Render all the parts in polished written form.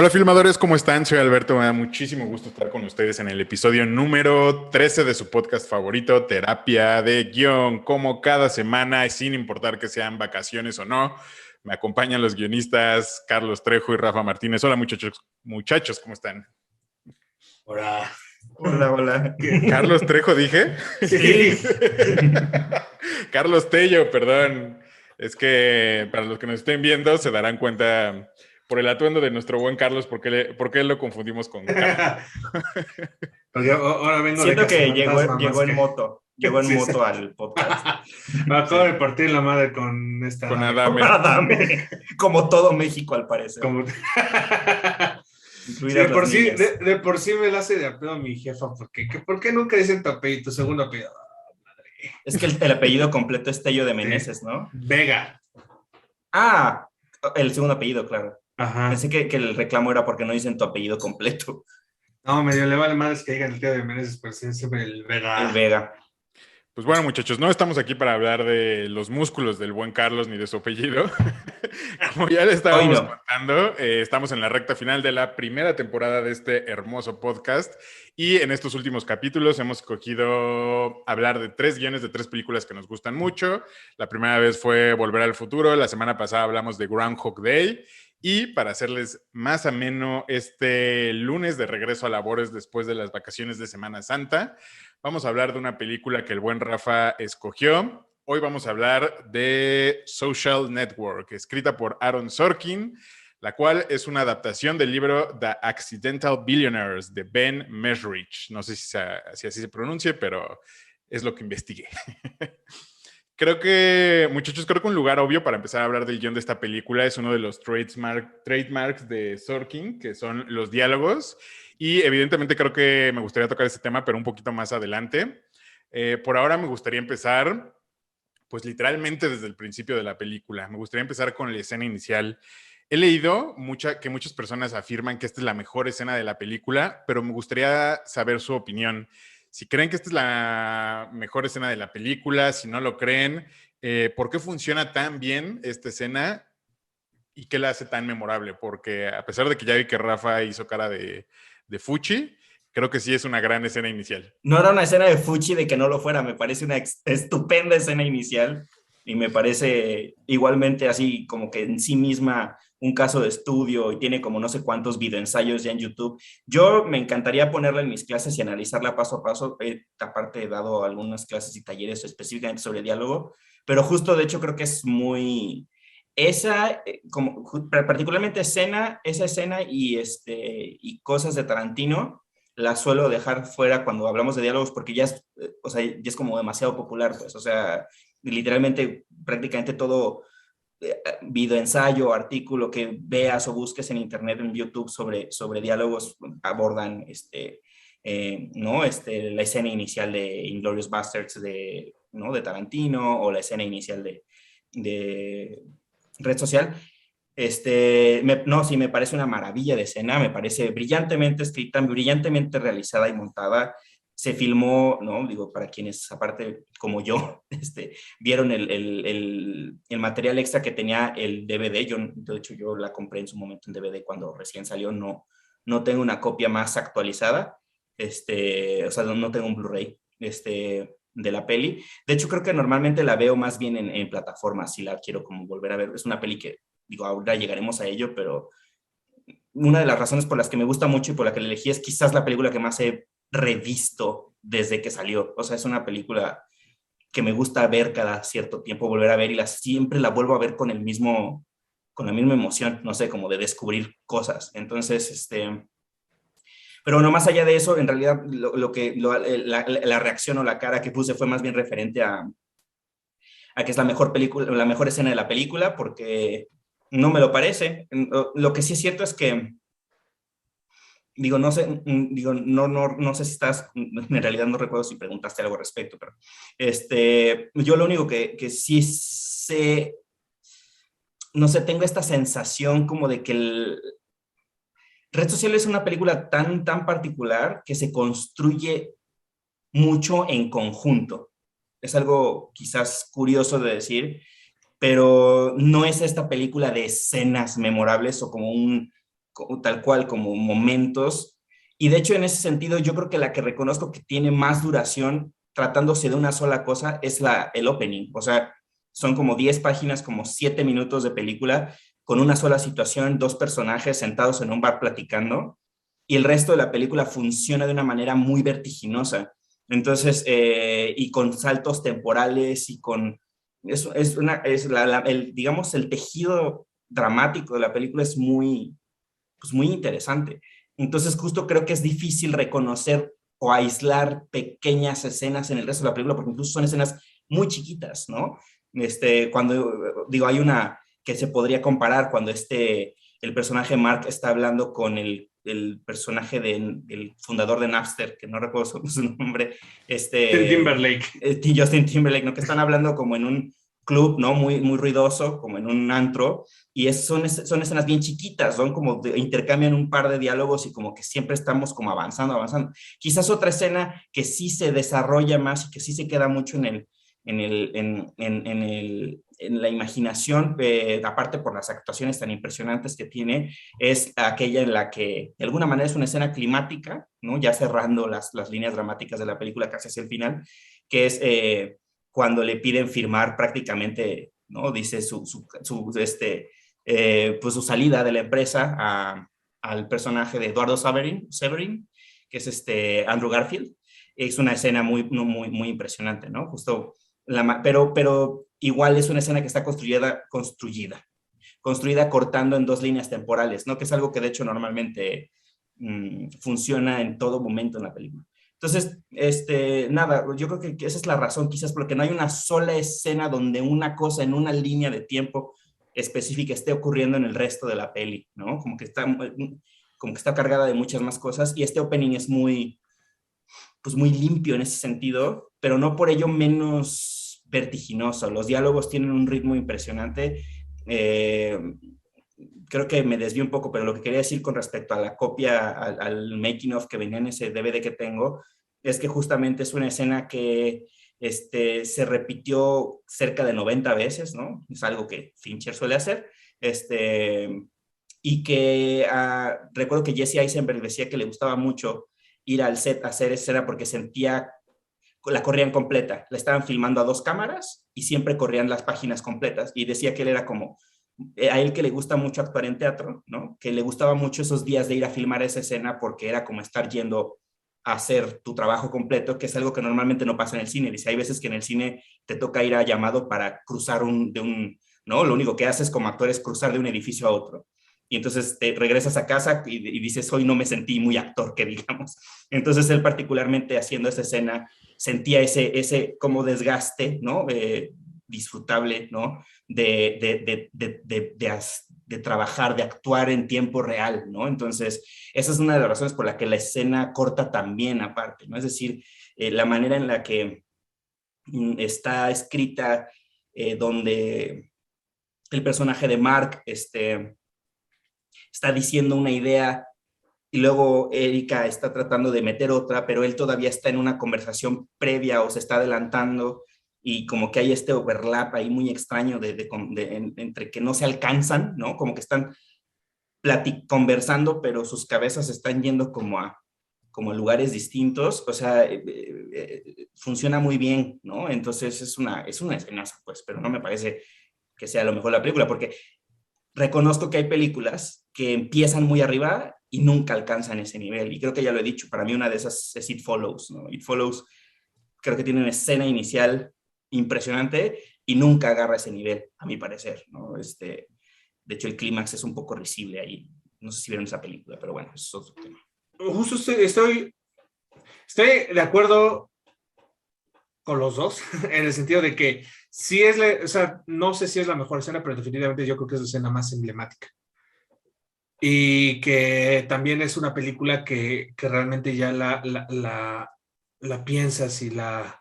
Hola filmadores, ¿cómo están? Soy Alberto, me da muchísimo gusto estar con ustedes en el episodio número 13 de su podcast favorito, Terapia de Guión. Como cada semana, sin importar que sean vacaciones o no, me acompañan los guionistas Carlos Trejo y Rafa Martínez. Hola muchachos, ¿cómo están? Hola. Hola. ¿Carlos Trejo dije? Sí. Carlos Tello, perdón. Es que para los que nos estén viendo se darán cuenta por el atuendo de nuestro buen Carlos por qué lo confundimos con Carlos. Porque ahora vengo Siento de que Cazafantasma llegó más en que... moto. Llegó en Sí, sí. moto al podcast. Me acabo de partir la madre con esta Con dame. Adame. Adame. Como todo México, al parecer. Como... Sí, Incluidas las niñas. de por sí me la hace de apego a mi jefa, porque ¿por qué nunca dicen tu apellido, tu segundo apellido? Es que el apellido completo es Tello de Meneses, ¿no? Vega. Ah, el segundo apellido, claro. Ajá. Pensé que el reclamo era porque no dicen tu apellido completo. No, medio le vale madres que digan el tío de Meneses, pero sí, siempre el Vega. El Vega. Pues bueno, muchachos, no estamos aquí para hablar de los músculos del buen Carlos ni de su apellido. Como ya le estábamos contando, estamos en la recta final de la primera temporada de este hermoso podcast y en estos últimos capítulos hemos escogido hablar de 3 guiones de 3 películas que nos gustan mucho. La primera vez fue Volver al Futuro, la semana pasada hablamos de Groundhog Day y para hacerles más ameno este lunes de regreso a labores después de las vacaciones de Semana Santa, vamos a hablar de una película que el buen Rafa escogió. Hoy vamos a hablar de Social Network, escrita por Aaron Sorkin, la cual es una adaptación del libro The Accidental Billionaires de Ben Mesrich. No sé si así se pronuncie, pero es lo que investigué. Muchachos, creo que un lugar obvio para empezar a hablar del guión de esta película es uno de los trademarks de Sorkin, que son los diálogos. Y evidentemente creo que me gustaría tocar ese tema, pero un poquito más adelante. Por ahora me gustaría empezar, pues literalmente desde el principio de la película. Me gustaría empezar con la escena inicial. He leído que muchas personas afirman que esta es la mejor escena de la película, pero me gustaría saber su opinión. Si creen que esta es la mejor escena de la película, si no lo creen, ¿por qué funciona tan bien esta escena y qué la hace tan memorable? Porque a pesar de que ya vi que Rafa hizo cara de fuchi, creo que sí es una gran escena inicial. No era una escena de fuchi de que no lo fuera, me parece una estupenda escena inicial y me parece igualmente así como que en sí misma un caso de estudio y tiene como no sé cuántos videoensayos ya en YouTube. Yo me encantaría ponerla en mis clases y analizarla paso a paso. Aparte he dado algunas clases y talleres específicamente sobre diálogo, pero justo de hecho creo que es muy... Esa, como, particularmente esa escena y cosas de Tarantino, la suelo dejar fuera cuando hablamos de diálogos porque ya es, o sea, ya es como demasiado popular, pues, o sea, literalmente prácticamente todo videoensayo, artículo que veas o busques en internet, en YouTube sobre diálogos abordan ¿no? La escena inicial de Inglourious Basterds ¿no? de Tarantino o la escena inicial de Red Social. No, sí, me parece una maravilla de escena, me parece brillantemente escrita, brillantemente realizada y montada. Se filmó, ¿no? Digo, para quienes, aparte como yo, vieron el material extra que tenía el DVD. De hecho, yo la compré en su momento en DVD cuando recién salió. No tengo una copia más actualizada, o sea, no tengo un Blu-ray de la peli. De hecho, creo que normalmente la veo más bien en plataformas, si la quiero como volver a ver. Es una peli que digo, ahora llegaremos a ello, pero una de las razones por las que me gusta mucho y por la que la elegí es quizás la película que más he revisto desde que salió. O sea, es una película que me gusta ver cada cierto tiempo, volver a ver, y siempre la vuelvo a ver con la misma emoción, no sé, como de descubrir cosas. Entonces, pero no, más allá de eso, en realidad la reacción o la cara que puse fue más bien referente a que es la mejor película, la mejor escena de la película, porque no me lo parece. Lo que sí es cierto es que, digo, no sé, no sé si estás, en realidad no recuerdo si preguntaste algo al respecto, pero yo lo único que sí sé, no sé, tengo esta sensación como de que Red Social es una película tan particular que se construye mucho en conjunto. Es algo quizás curioso de decir, pero no es esta película de escenas memorables o como tal cual como momentos. Y de hecho, en ese sentido, yo creo que la que reconozco que tiene más duración tratándose de una sola cosa es el opening. O sea, son como 10 páginas, como 7 minutos de película con una sola situación, 2 personajes sentados en un bar platicando, y el resto de la película funciona de una manera muy vertiginosa. Entonces, y con saltos temporales y con... digamos, el tejido dramático de la película es muy, pues muy interesante. Entonces, justo creo que es difícil reconocer o aislar pequeñas escenas en el resto de la película, porque incluso son escenas muy chiquitas, ¿no? Cuando, digo, hay una que se podría comparar cuando el personaje Mark está hablando con el personaje del fundador de Napster, que no recuerdo su nombre, Timberlake. Justin Timberlake, ¿no? Que están hablando como en un club, ¿no? Muy, muy ruidoso, como en un antro, y son escenas bien chiquitas, son como intercambian un par de diálogos y como que siempre estamos como avanzando. Quizás otra escena que sí se desarrolla más y que sí se queda mucho en la imaginación, aparte por las actuaciones tan impresionantes que tiene, es aquella en la que de alguna manera es una escena climática, ¿no? Ya cerrando las líneas dramáticas de la película casi hacia el final, que es cuando le piden firmar prácticamente, ¿no? Dice pues su salida de la empresa al personaje de Eduardo Severin, que es Andrew Garfield. Es una escena muy, muy, muy impresionante, ¿no? Justo pero igual es una escena que está construida cortando en 2 líneas temporales, ¿no? Que es algo que de hecho normalmente funciona en todo momento en la película. Entonces, nada, yo creo que esa es la razón, quizás porque no hay una sola escena donde una cosa en una línea de tiempo específica esté ocurriendo en el resto de la peli, ¿no? Como que está cargada de muchas más cosas, y este opening es muy, pues muy limpio en ese sentido, pero no por ello menos vertiginoso. Los diálogos tienen un ritmo impresionante. Creo que me desvío un poco, pero lo que quería decir con respecto a la copia, al making of que venía en ese DVD que tengo, es que justamente es una escena que se repitió cerca de 90 veces, ¿no? Es algo que Fincher suele hacer. Y que recuerdo que Jesse Eisenberg decía que le gustaba mucho ir al set a hacer escena porque sentía la corrían completa, la estaban filmando a 2 cámaras y siempre corrían las páginas completas, y decía que él era como, a él que le gusta mucho actuar en teatro, ¿no? Que le gustaba mucho esos días de ir a filmar esa escena porque era como estar yendo a hacer tu trabajo completo, que es algo que normalmente no pasa en el cine. Dice, hay veces que en el cine te toca ir a llamado para cruzar ¿no? Lo único que haces como actor es cruzar de un edificio a otro. Y entonces te regresas a casa y dices, hoy no me sentí muy actor, que digamos. Entonces él particularmente haciendo esa escena sentía ese como desgaste, ¿no? Disfrutable, ¿no? De trabajar, de actuar en tiempo real, ¿no? Entonces, esa es una de las razones por la que la escena corta también aparte, ¿no? Es decir, la manera en la que está escrita, donde el personaje de Mark está diciendo una idea y luego Erika está tratando de meter otra, pero él todavía está en una conversación previa o se está adelantando, y como que hay este overlap ahí muy extraño entre que no se alcanzan, ¿no? Como que están conversando, pero sus cabezas están yendo como a lugares distintos. O sea, funciona muy bien, ¿no? Entonces es una escenaza, pues, pero no me parece que sea lo mejor de la película, porque reconozco que hay películas que empiezan muy arriba y nunca alcanzan ese nivel. Y creo que ya lo he dicho, para mí una de esas es It Follows, ¿no? It Follows creo que tiene una escena inicial impresionante y nunca agarra ese nivel, a mi parecer, ¿no? De hecho, el clímax es un poco risible ahí. No sé si vieron esa película, pero bueno, eso es otro tema. Justo estoy de acuerdo con los dos, en el sentido de que sí o sea, no sé si es la mejor escena, pero definitivamente yo creo que es la escena más emblemática. Y que también es una película que realmente ya la piensas y la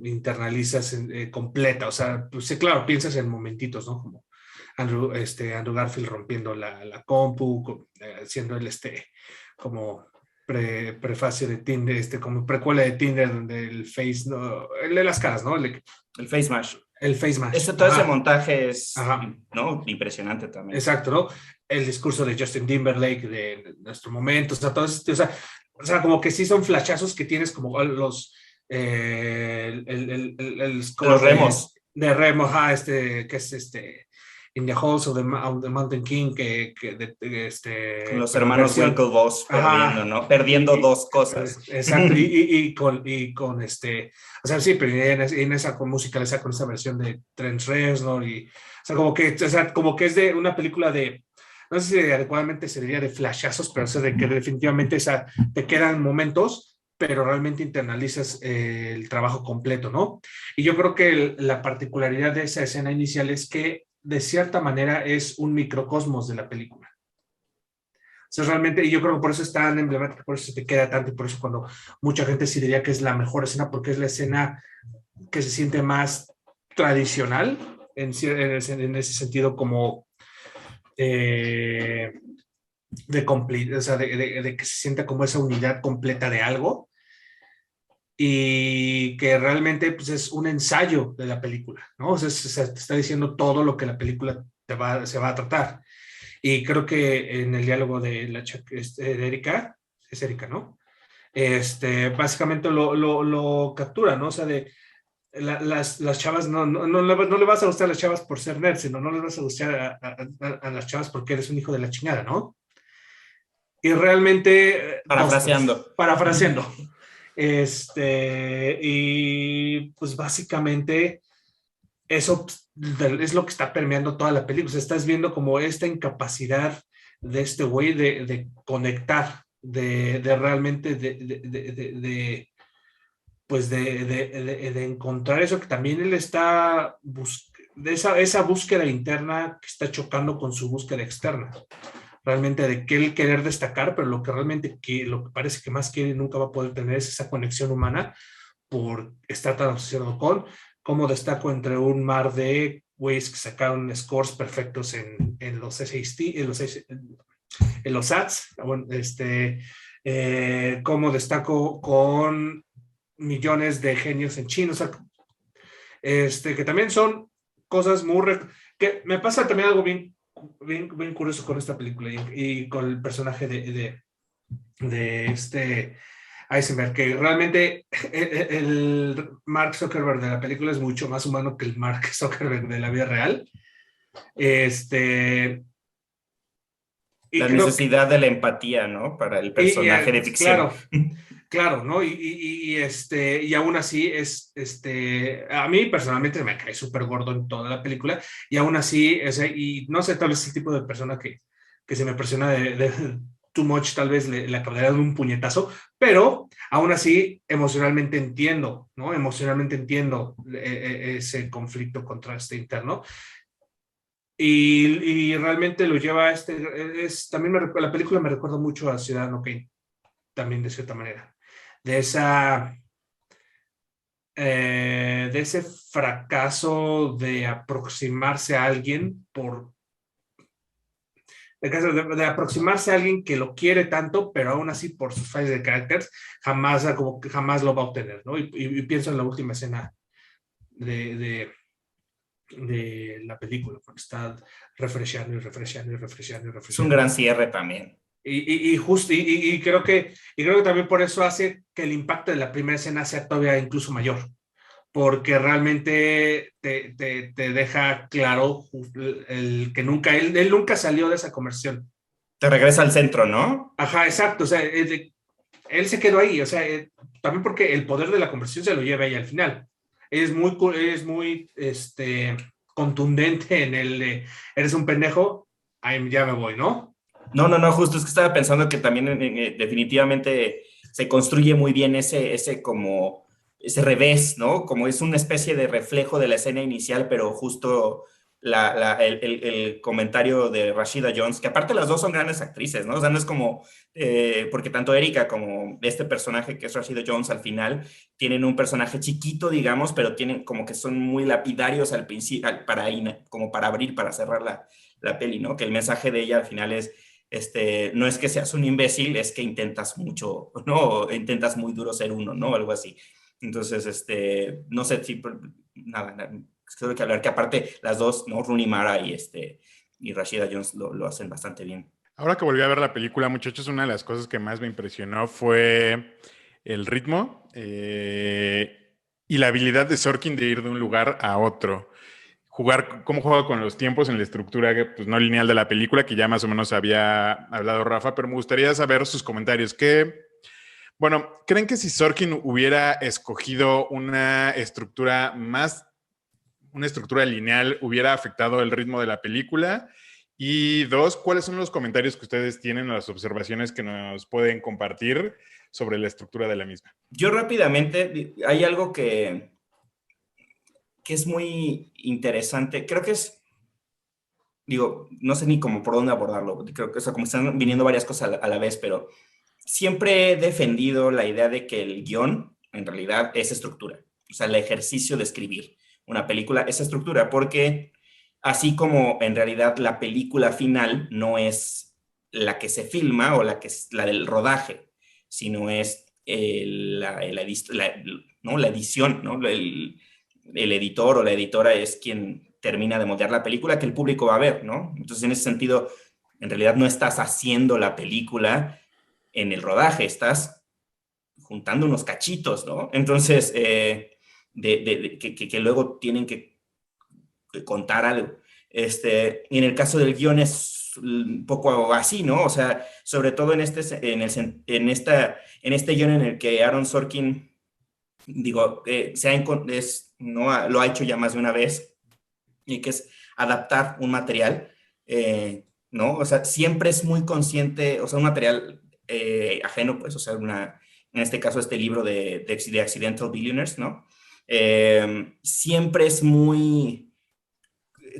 internalizas completa. O sea, pues sí, claro, piensas en momentitos, ¿no? Como Andrew Garfield rompiendo la compu, haciendo como prefacio de Tinder, como precuela de Tinder, donde el face, no, el de las caras, ¿no? El face mash. El face mask. Todo ese montaje es, Ajá. ¿no? Impresionante también. Exacto, ¿no? El discurso de Justin Timberlake de nuestro momento, o sea, todo esto, o sea, como que sí son flashazos que tienes como los el score los remos. De Remo, que es In the Halls of the Mountain King, con los hermanos Winklevoss perdiendo, ¿no? Perdiendo dos cosas. Exacto, y con o sea, sí, pero en esa con música, con esa versión de Trent Reznor, o sea, como que es de una película de, no sé si adecuadamente se diría de flashazos, pero o sea, de que definitivamente te quedan momentos, pero realmente internalizas el trabajo completo, ¿no? Y yo creo que la particularidad de esa escena inicial es que de cierta manera es un microcosmos de la película. O sea, realmente, y yo creo que por eso es tan emblemática, por eso se te queda tanto, y por eso cuando mucha gente sí diría que es la mejor escena, porque es la escena que se siente más tradicional, en ese sentido como de que se sienta como esa unidad completa de algo, y que realmente pues, es un ensayo de la película, ¿no? O sea, te está diciendo todo lo que la película se va a tratar. Y creo que en el diálogo de de Erika, es Erika, ¿no? Básicamente lo captura, ¿no? O sea, las chavas, no le vas a gustar a las chavas por ser nerd, sino no les vas a gustar a las chavas porque eres un hijo de la chingada, ¿no? Y realmente... Parafraseando. Y pues básicamente eso es lo que está permeando toda la película. O sea, estás viendo como esta incapacidad de este güey de conectar, de realmente pues de encontrar eso que también él está de esa búsqueda interna que está chocando con su búsqueda externa. Realmente de que él querer destacar, pero lo que realmente lo que parece que más quiere y nunca va a poder tener es esa conexión humana por estar tan obsesionado con cómo destaco entre un mar de güeyes que sacaron scores perfectos en los SAT, en los SATs, bueno, cómo destaco con millones de genios en chino, o sea, que también son cosas muy... que me pasa también algo bien curioso con esta película y con el personaje de Eisenberg, que realmente el Mark Zuckerberg de la película es mucho más humano que el Mark Zuckerberg de la vida real. La necesidad de la empatía, ¿no? Para el personaje de ficción. Claro, ¿no? Y aún así a mí personalmente me cae súper gordo en toda la película, y aún así, y no sé, tal vez es el tipo de persona que se me presiona de too much, tal vez le acabaría de un puñetazo, pero aún así emocionalmente entiendo, ¿no? Emocionalmente entiendo ese conflicto contraste interno. Y realmente lo lleva a también la película me recuerda mucho a Ciudadano Kane, también de cierta manera, de ese fracaso de aproximarse a alguien de aproximarse a alguien que lo quiere tanto, pero aún así por sus fallas de carácter jamás lo va a obtener, ¿no? Y pienso en la última escena de la película, porque está refrescando. Es un gran cierre también. Y creo que también por eso hace que el impacto de la primera escena sea todavía incluso mayor, porque realmente te deja claro el que él nunca salió de esa conversión. Te regresa al centro, ¿no? Ajá, exacto, o sea, él se quedó ahí, o sea, también porque el poder de la conversión se lo lleva ahí al final. Es muy contundente en el de, eres un pendejo, ahí ya me voy, ¿no? No, justo es que estaba pensando que también definitivamente se construye muy bien ese revés, ¿no? Como es una especie de reflejo de la escena inicial, pero justo el comentario de Rashida Jones, que aparte las dos son grandes actrices, ¿no? O sea, no es como, porque tanto Erika como este personaje que es Rashida Jones al final tienen un personaje chiquito, digamos, pero tienen como que son muy lapidarios al principio, como para abrir, para cerrar la peli, ¿no? Que el mensaje de ella al final es, no es que seas un imbécil, es que intentas mucho, ¿no? Intentas muy duro ser uno, ¿no? Algo así. Entonces, no sé si, nada, creo que hablar, que aparte las dos, ¿no? Rooney Mara y Rashida Jones lo hacen bastante bien. Ahora que volví a ver la película, muchachos, una de las cosas que más me impresionó fue el ritmo y la habilidad de Sorkin de ir de un lugar a otro. Cómo juega con los tiempos en la estructura pues, no lineal de la película, que ya más o menos había hablado Rafa, pero me gustaría saber sus comentarios. Bueno, ¿creen que si Sorkin hubiera escogido una estructura lineal, hubiera afectado el ritmo de la película? Y dos, ¿cuáles son los comentarios que ustedes tienen o las observaciones que nos pueden compartir sobre la estructura de la misma? Yo rápidamente, hay algo que es muy interesante. Creo que no sé ni cómo por dónde abordarlo. Creo que, como están viniendo varias cosas a la vez, pero siempre he defendido la idea de que el guión, en realidad, es estructura. O sea, el ejercicio de escribir una película es estructura, porque así como en realidad la película final no es la que se filma o la del rodaje, sino es la edición, ¿no? El editor o la editora es quien termina de moldear la película que el público va a ver, ¿no? Entonces, en ese sentido, en realidad no estás haciendo la película en el rodaje, estás juntando unos cachitos, ¿no? Entonces, que luego tienen que contar algo. Y en el caso del guión es un poco así, ¿no? O sea, sobre todo en este guión en el que Aaron Sorkin, lo ha hecho ya más de una vez, y que es adaptar un material, ¿no? O sea, siempre es muy consciente, o sea, un material ajeno, pues, o sea, en este caso este libro de Accidental Billionaires, ¿no? Siempre es muy,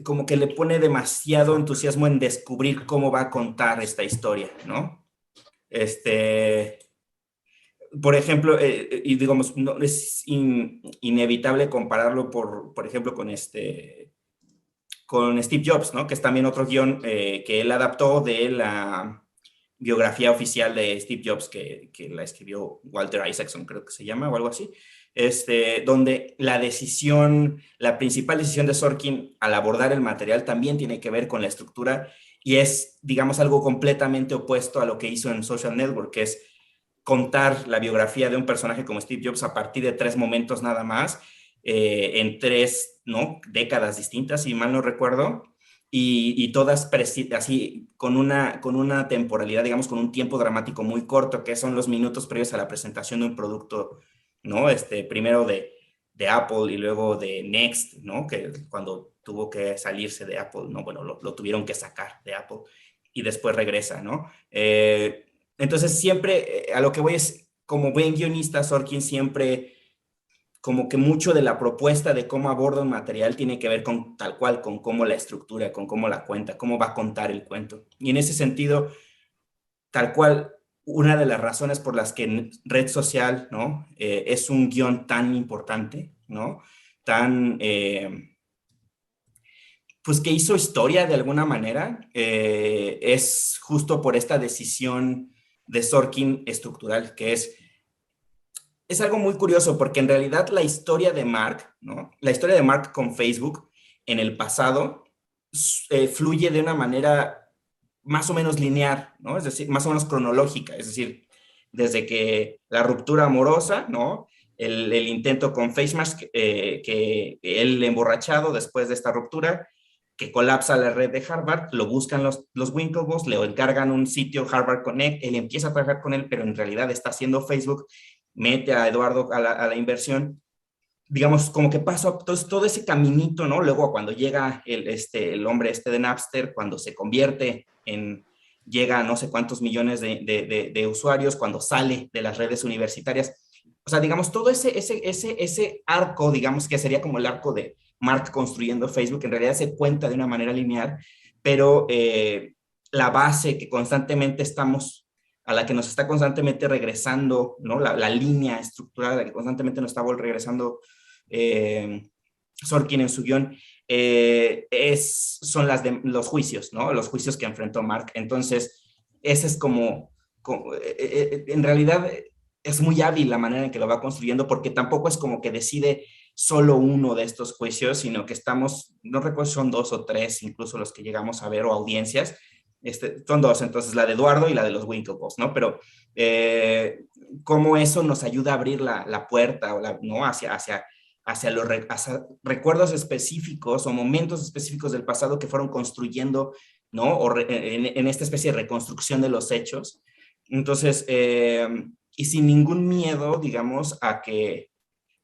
como que le pone demasiado entusiasmo en descubrir cómo va a contar esta historia, ¿no? Por ejemplo, y digamos, no, es inevitable compararlo, por ejemplo, con Steve Jobs, ¿no? Que es también otro guión que él adaptó de la biografía oficial de Steve Jobs, que la escribió Walter Isaacson, creo que se llama, o algo así, donde la principal decisión de Sorkin al abordar el material también tiene que ver con la estructura, y es, digamos, algo completamente opuesto a lo que hizo en Social Network, que es contar la biografía de un personaje como Steve Jobs a partir de 3 momentos nada más, en 3, ¿no?, décadas distintas, si mal no recuerdo, y todas así con una temporalidad, digamos, con un tiempo dramático muy corto, que son los minutos previos a la presentación de un producto, ¿no? Primero de Apple y luego de Next, ¿no? Que cuando tuvo que salirse de Apple, ¿no? Bueno, lo tuvieron que sacar de Apple y después regresa, ¿no? Entonces siempre, a lo que voy es, como buen guionista, Sorkin siempre, como que mucho de la propuesta de cómo aborda un material tiene que ver con tal cual, con cómo la estructura, con cómo la cuenta, cómo va a contar el cuento. Y en ese sentido, tal cual, una de las razones por las que Red Social, ¿no?, es un guión tan importante, ¿no?, pues que hizo historia de alguna manera, es justo por esta decisión de Sorkin estructural, que es algo muy curioso, porque en realidad la historia de Mark, ¿no?, la historia de Mark con Facebook en el pasado fluye de una manera más o menos lineal, ¿no? Es decir, más o menos cronológica, es decir, desde que la ruptura amorosa, ¿no?, el intento con FaceMask, que él emborrachado después de esta ruptura, que colapsa la red de Harvard, lo buscan los Winklevoss, le encargan un sitio Harvard Connect, él empieza a trabajar con él, pero en realidad está haciendo Facebook, mete a Eduardo a la inversión, digamos, como que pasó todo ese caminito, ¿no? Luego cuando llega el hombre de Napster, cuando se convierte llega a no sé cuántos millones de usuarios, cuando sale de las redes universitarias. O sea, digamos, todo ese arco, digamos, que sería como el arco de Mark construyendo Facebook, en realidad se cuenta de una manera lineal, pero la base que constantemente a la que nos está constantemente regresando, ¿no?, la línea estructural a la que constantemente nos está regresando Sorkin en su guión, son los juicios, ¿no?, los juicios que enfrentó Mark. Entonces, ese es en realidad es muy hábil la manera en que lo va construyendo, porque tampoco es como que decide solo uno de estos juicios, sino que estamos, no recuerdo si son 2 o 3, incluso los que llegamos a ver, o audiencias, son 2, entonces la de Eduardo y la de los Winklevoss, ¿no? Pero cómo eso nos ayuda a abrir la puerta, ¿no? hacia recuerdos específicos o momentos específicos del pasado que fueron construyendo, ¿no? En esta especie de reconstrucción de los hechos. Entonces, y sin ningún miedo, digamos, a que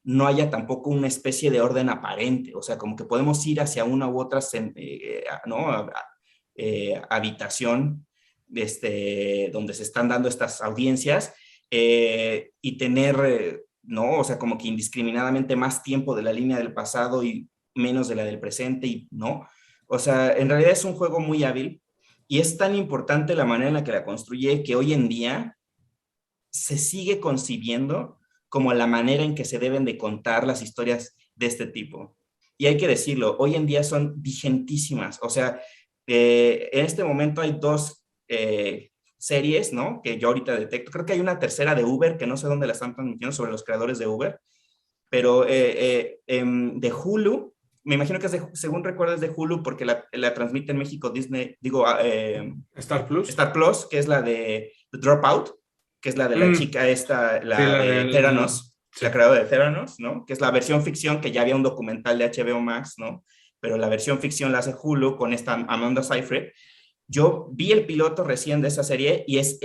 no haya tampoco una especie de orden aparente, o sea, como que podemos ir hacia una u otra, ¿no? Habitación donde se están dando estas audiencias y tener, ¿no? O sea, como que indiscriminadamente más tiempo de la línea del pasado y menos de la del presente, y ¿no? O sea, en realidad es un juego muy hábil y es tan importante la manera en la que la construye que hoy en día se sigue concibiendo como la manera en que se deben de contar las historias de este tipo. Y hay que decirlo, hoy en día son vigentísimas. O sea, en este momento hay 2 series, ¿no? Que yo ahorita detecto. Creo que hay una tercera de Uber, que no sé dónde la están transmitiendo, sobre los creadores de Uber. Pero de Hulu, me imagino que según recuerdo es de Hulu, porque la transmite en México Disney, digo, Star Plus. Star Plus, que es la de The Dropout, que es la de la chica esta, la de Theranos, la creadora de Theranos, ¿no? Que es la versión ficción, que ya había un documental de HBO Max, ¿no? Pero la versión ficción la hace Hulu con esta Amanda Seyfried. Yo vi el piloto recién de esa serie y es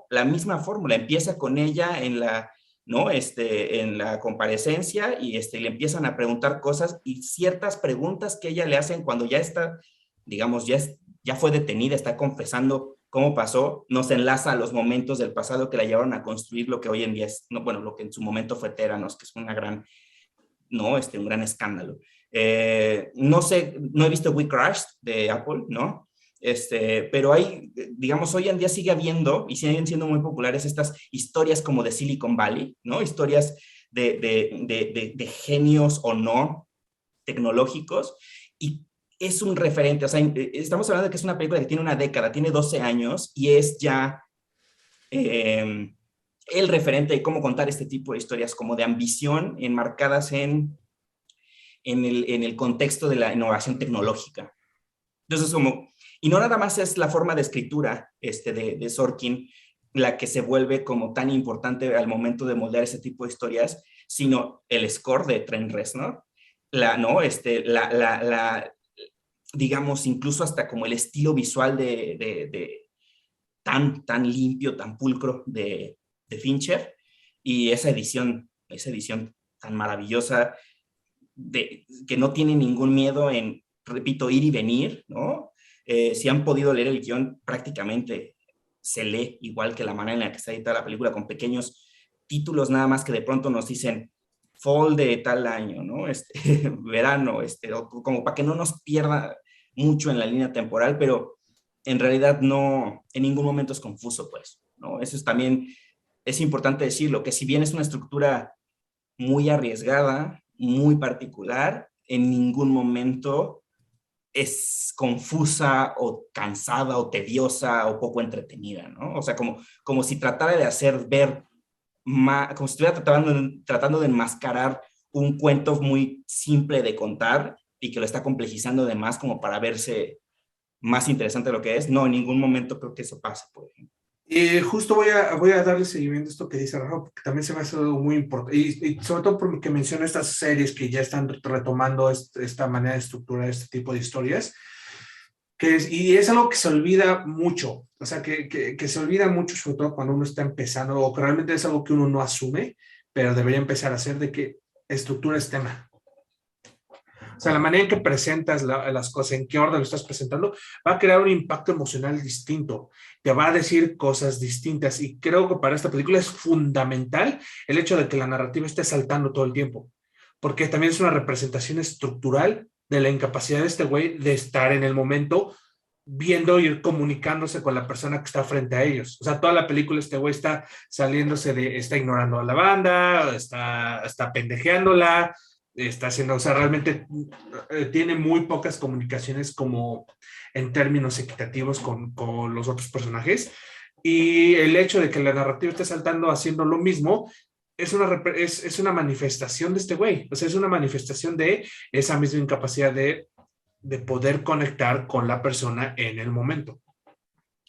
la misma fórmula. Empieza con ella en la, ¿no? En la comparecencia y le empiezan a preguntar cosas y ciertas preguntas que ella le hacen cuando ya está, digamos, ya fue detenida, está confesando cómo pasó, nos enlaza a los momentos del pasado que la llevaron a construir lo que hoy en día es, no, bueno, lo que en su momento fue Theranos, que es una gran, ¿no? Un gran escándalo. No sé, no he visto We Crashed de Apple, ¿no? Pero hay, digamos, hoy en día sigue habiendo y siguen siendo muy populares estas historias como de Silicon Valley, ¿no? Historias de genios o no tecnológicos, y es un referente. O sea, estamos hablando de que es una película que tiene una década, tiene 12 años y es ya el referente de cómo contar este tipo de historias como de ambición enmarcadas en el contexto de la innovación tecnológica. Entonces, y no nada más es la forma de escritura de Sorkin la que se vuelve como tan importante al momento de moldear ese tipo de historias, sino el score de Trent Reznor, ¿no? Digamos, incluso hasta como el estilo visual tan limpio, tan pulcro de Fincher, y esa edición tan maravillosa que no tiene ningún miedo en, repito, ir y venir, ¿no? Si han podido leer el guión, prácticamente se lee igual que la manera en la que está editada la película, con pequeños títulos nada más que de pronto nos dicen fall de tal año, ¿no? Verano, como para que no nos pierda mucho en la línea temporal, pero en realidad no, en ningún momento es confuso, pues, ¿no? Eso también es importante decirlo, que si bien es una estructura muy arriesgada, muy particular, en ningún momento es confusa o cansada o tediosa o poco entretenida, ¿no? O sea, como si tratara de hacer ver más, como si estuviera tratando de enmascarar un cuento muy simple de contar y que lo está complejizando de más como para verse más interesante de lo que es. No, en ningún momento creo que eso pase, por ejemplo. Justo voy a darle seguimiento a esto que dice Rafa, porque también se me hace algo muy importante, y sobre todo porque menciona estas series que ya están retomando esta manera de estructurar este tipo de historias, y es algo que se olvida mucho, o sea, que se olvida mucho, sobre todo cuando uno está empezando, o que realmente es algo que uno no asume, pero debería empezar a hacer, de que estructura es tema. O sea, la manera en que presentas las cosas, en qué orden lo estás presentando, va a crear un impacto emocional distinto, te va a decir cosas distintas, y creo que para esta película es fundamental el hecho de que la narrativa esté saltando todo el tiempo, porque también es una representación estructural de la incapacidad de este güey de estar en el momento, viendo y comunicándose con la persona que está frente a ellos. O sea, toda la película este güey está está ignorando a la banda, está pendejeándola, está haciendo, o sea, realmente tiene muy pocas comunicaciones como en términos equitativos con los otros personajes, y el hecho de que la narrativa esté saltando haciendo lo mismo es una manifestación de este güey, o sea, es una manifestación de esa misma incapacidad de poder conectar con la persona en el momento,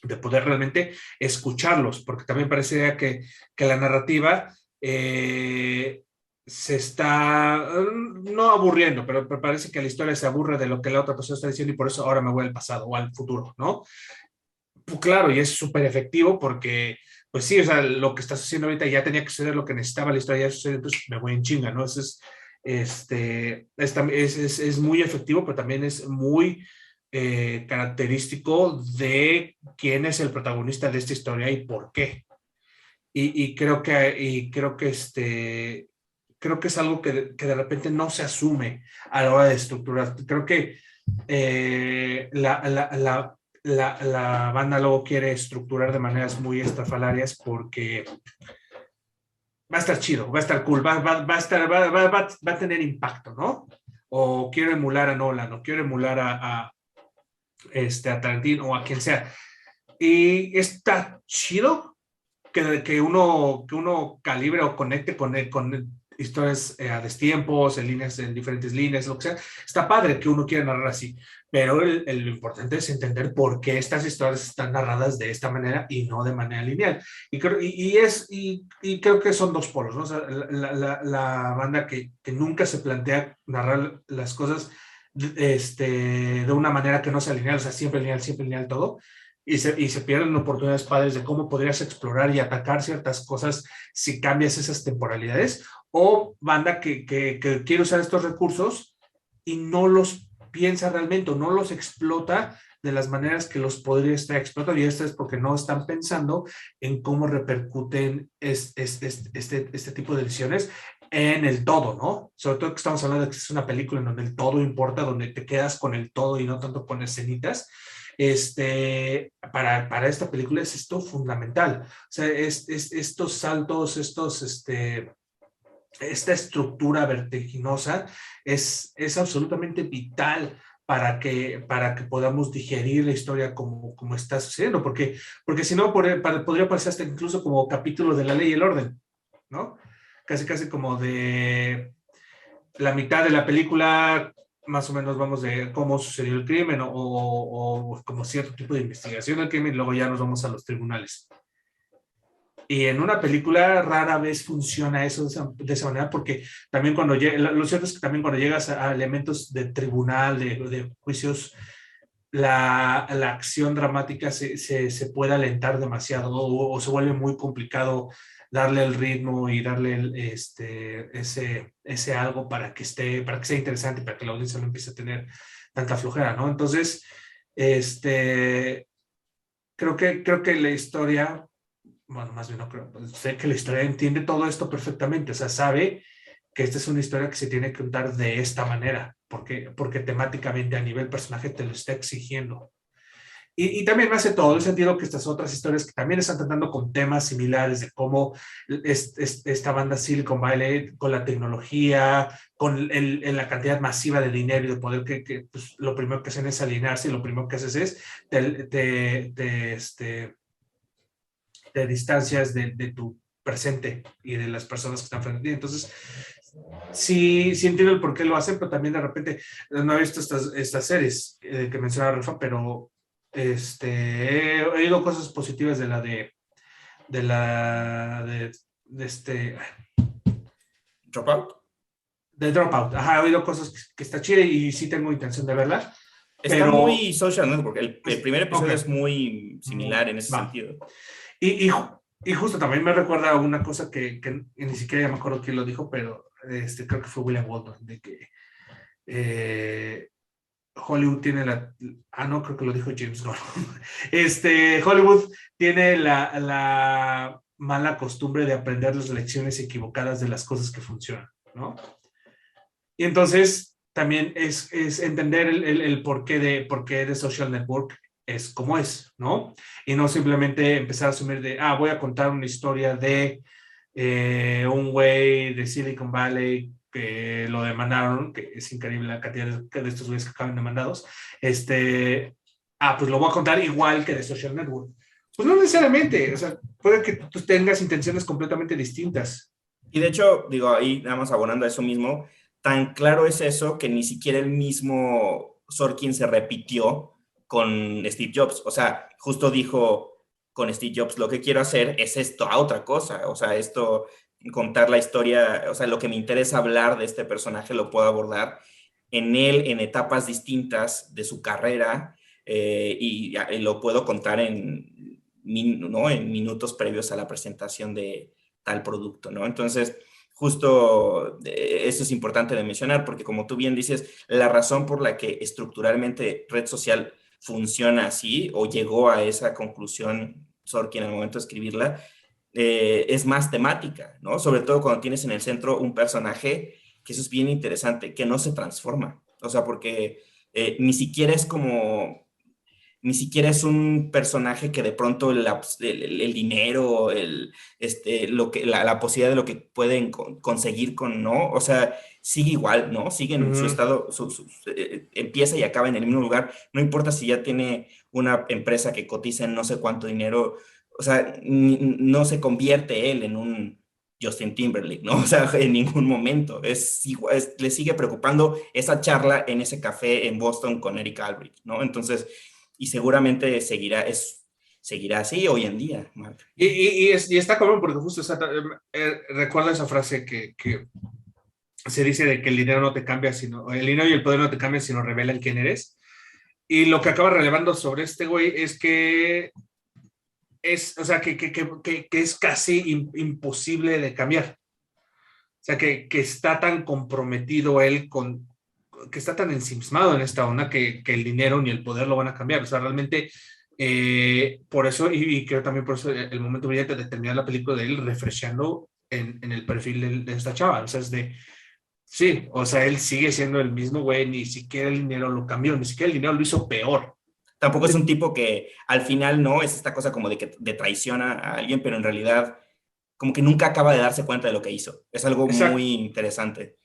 de poder realmente escucharlos, porque también parece que la narrativa se está, no aburriendo, pero parece que la historia se aburre de lo que la otra persona está diciendo y por eso ahora me voy al pasado o al futuro, ¿no? Pues claro, y es súper efectivo porque, pues sí, o sea, lo que estás haciendo ahorita ya tenía que suceder lo que necesitaba la historia, ya sucedió, entonces me voy en chinga, ¿no? Eso es muy efectivo, pero también es muy característico de quién es el protagonista de esta historia y por qué. Creo que es algo que de repente no se asume a la hora de estructurar. Creo que la banda luego quiere estructurar de maneras muy estrafalarias porque va a estar chido, va a estar cool, va a tener impacto, ¿no? O quiero emular a Nolan, o quiero emular a Tarantino o a quien sea. Y está chido que uno calibre o conecte con historias a destiempos, en diferentes líneas, lo que sea. Está padre que uno quiera narrar así, pero lo importante es entender por qué estas historias están narradas de esta manera y no de manera lineal. Y creo que son dos polos, ¿no? O sea, la banda que nunca se plantea narrar las cosas de una manera que no sea lineal, o sea, siempre lineal todo, y se pierden oportunidades padres de cómo podrías explorar y atacar ciertas cosas si cambias esas temporalidades, o banda que quiere usar estos recursos y no los piensa realmente o no los explota de las maneras que los podría estar explotando, y esto es porque no están pensando en cómo repercuten este tipo de decisiones en el todo, ¿no? Sobre todo que estamos hablando de que es una película en donde el todo importa, donde te quedas con el todo y no tanto con escenitas. Para esta película es esto fundamental. O sea, estos saltos, esta estructura vertiginosa es absolutamente vital para que podamos digerir la historia como está sucediendo, porque si no, podría parecer hasta incluso como capítulo de La Ley y el Orden, ¿no? Casi como de la mitad de la película, más o menos vamos de cómo sucedió el crimen o como cierto tipo de investigación del crimen, y luego ya nos vamos a los tribunales. Y en una película rara vez funciona eso de esa manera, porque también lo cierto es que también cuando llegas a elementos de tribunal, de juicios, la acción dramática se puede alentar demasiado, ¿no? O se vuelve muy complicado darle el ritmo y darle ese algo para que sea interesante, para que la audiencia no empiece a tener tanta flojera, ¿no? Entonces, creo que la historia, bueno, más bien no creo, sé que la historia entiende todo esto perfectamente, o sea, sabe que esta es una historia que se tiene que contar de esta manera, porque temáticamente a nivel personaje te lo está exigiendo. Y también me hace todo el sentido que estas otras historias que también están tratando con temas similares de cómo esta banda Silicon Valley, con la tecnología, con la cantidad masiva de dinero y de poder que pues, lo primero que hacen es alinearse y lo primero que haces es te distancias de tu presente y de las personas que están frente a ti. Entonces, sí entiendo el por qué lo hacen, pero también de repente no he visto estas series que mencionaba Rafa, pero he oído cosas positivas Dropout. de Dropout. Ajá, he oído cosas que está chida y sí tengo intención de verla. Está muy social network. El primer episodio okay. Es muy similar en ese sentido. Y justo también me recuerda a una cosa que ni siquiera ya me acuerdo quién lo dijo, pero creo que fue William Waldron, de que Hollywood tiene no, creo que lo dijo James Gunn. Hollywood tiene la mala costumbre de aprender las lecciones equivocadas de las cosas que funcionan, ¿no? Y entonces también es entender el porqué de Social Network es como es, ¿no? Y no simplemente empezar a asumir voy a contar una historia de un güey de Silicon Valley que lo demandaron, que es increíble la cantidad de estos güeyes que acaban demandados, pues lo voy a contar igual que de Social Network. Pues no necesariamente, o sea, puede que tú tengas intenciones completamente distintas Y de hecho, digo, ahí nada más abonando a eso mismo, tan claro es eso que ni siquiera el mismo Sorkin se repitió con Steve Jobs. O sea, justo dijo con Steve Jobs, lo que quiero hacer es esto a otra cosa. O sea, esto, contar la historia, o sea, lo que me interesa hablar de este personaje lo puedo abordar en él en etapas distintas de su carrera y lo puedo contar ¿no? En minutos previos a la presentación de tal producto, ¿no? Entonces, justo eso es importante de mencionar, porque como tú bien dices, la razón por la que estructuralmente red social funciona así o llegó a esa conclusión Sorkin en el momento de escribirla, es más temática, ¿no? Sobre todo cuando tienes en el centro un personaje, que eso es bien interesante, que no se transforma, o sea, porque ni siquiera es como ni siquiera es un personaje que de pronto el dinero, la posibilidad de lo que pueden conseguir con, ¿no? O sea, sigue igual, ¿no? Sigue en su estado, empieza y acaba en el mismo lugar, no importa si ya tiene una empresa que cotiza en no sé cuánto dinero, o sea, no se convierte él en un Justin Timberlake, ¿no? O sea, en ningún momento. Le sigue preocupando esa charla en ese café en Boston con Eric Albrecht, ¿no? Entonces, y seguramente seguirá así hoy en día, Mark. Y está cabrón porque justo recuerdo esa frase que se dice de que el dinero no te cambia, sino el dinero y el poder no te cambian, sino revelan quién eres. Y lo que acaba relevando sobre este güey es que o sea, que es casi imposible de cambiar. O sea, que está tan comprometido él que está tan ensimismado en esta onda que el dinero ni el poder lo van a cambiar. O sea, realmente, por eso, y creo también por eso el momento brillante de terminar la película de él refrescando en el perfil de esta chava. O sea, sí, o sea, él sigue siendo el mismo güey, ni siquiera el dinero lo cambió, ni siquiera el dinero lo hizo peor. Tampoco es un tipo que al final no es esta cosa como de traiciona a alguien, pero en realidad como que nunca acaba de darse cuenta de lo que hizo. Es algo Exacto. muy interesante.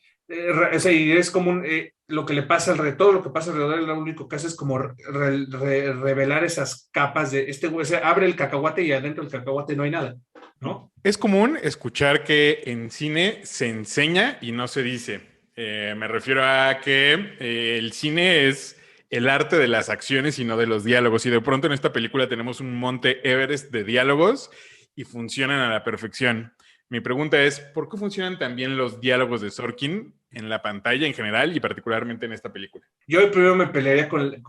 O sea, y es como lo que le pasa alrededor, todo lo que pasa alrededor, lo único que hace es como revelar esas capas de este güey. O sea, abre el cacahuate y adentro del cacahuate no hay nada, ¿no? Es común escuchar que en cine se enseña y no se dice. Me refiero a que el cine es el arte de las acciones y no de los diálogos. Y de pronto en esta película tenemos un monte Everest de diálogos y funcionan a la perfección. Mi pregunta es, ¿por qué funcionan tan bien los diálogos de Sorkin en la pantalla en general y particularmente en esta película? Yo primero me pelearía con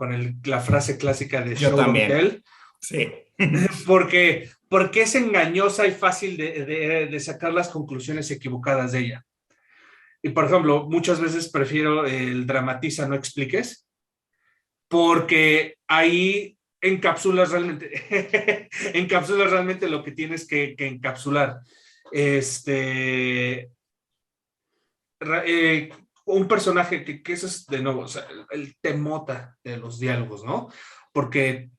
la frase clásica de Yo Show Don't también. Tell, Sí. porque es engañosa y fácil de sacar las conclusiones equivocadas de ella. Y por ejemplo, muchas veces prefiero el dramatiza, no expliques, porque ahí encapsulas realmente lo que tienes que encapsular. Este, un personaje que eso es de nuevo, o sea, el temota de los diálogos, ¿no? Porque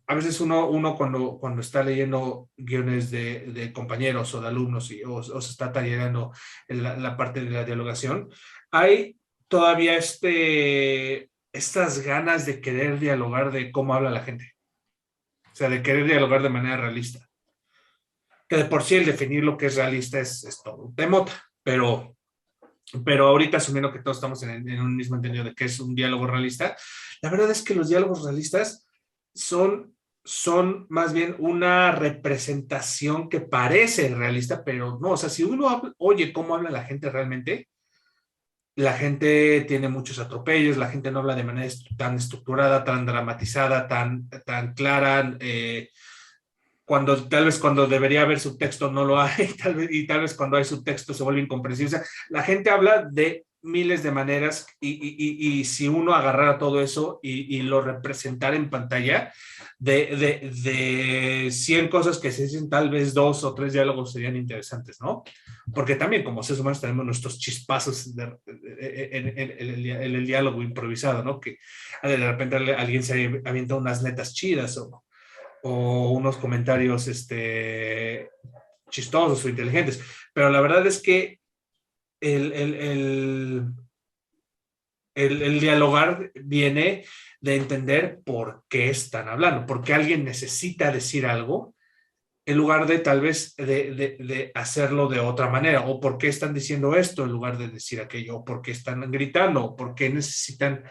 a veces uno cuando está leyendo guiones de compañeros o de alumnos o se está tallerando en la parte de la dialogación, hay todavía estas ganas de querer dialogar de cómo habla la gente. O sea, de querer dialogar de manera realista. Que de por sí el definir lo que es realista es todo un temota, pero ahorita asumiendo que todos estamos en un mismo entendido de que es un diálogo realista, la verdad es que los diálogos realistas son más bien una representación que parece realista, pero no, o sea, si uno oye cómo habla la gente realmente, la gente tiene muchos atropellos, la gente no habla de manera tan estructurada, tan dramatizada, tan clara, tal vez cuando debería haber subtexto no lo hay, tal vez cuando hay subtexto se vuelve incomprensible. O sea, la gente habla de miles de maneras y si uno agarrara todo eso y lo representara en pantalla, de 100 cosas que se dicen, tal vez 2 o 3 diálogos serían interesantes, ¿no? Porque también como seres humanos tenemos nuestros chispazos en el diálogo improvisado, ¿no? Que de repente alguien se avienta unas netas chidas o unos comentarios chistosos o inteligentes. Pero la verdad es que el, el, el, el dialogar viene de entender por qué están hablando, porque alguien necesita decir algo en lugar de tal vez de hacerlo de otra manera, o por qué están diciendo esto en lugar de decir aquello, o por qué están gritando, o por qué necesitan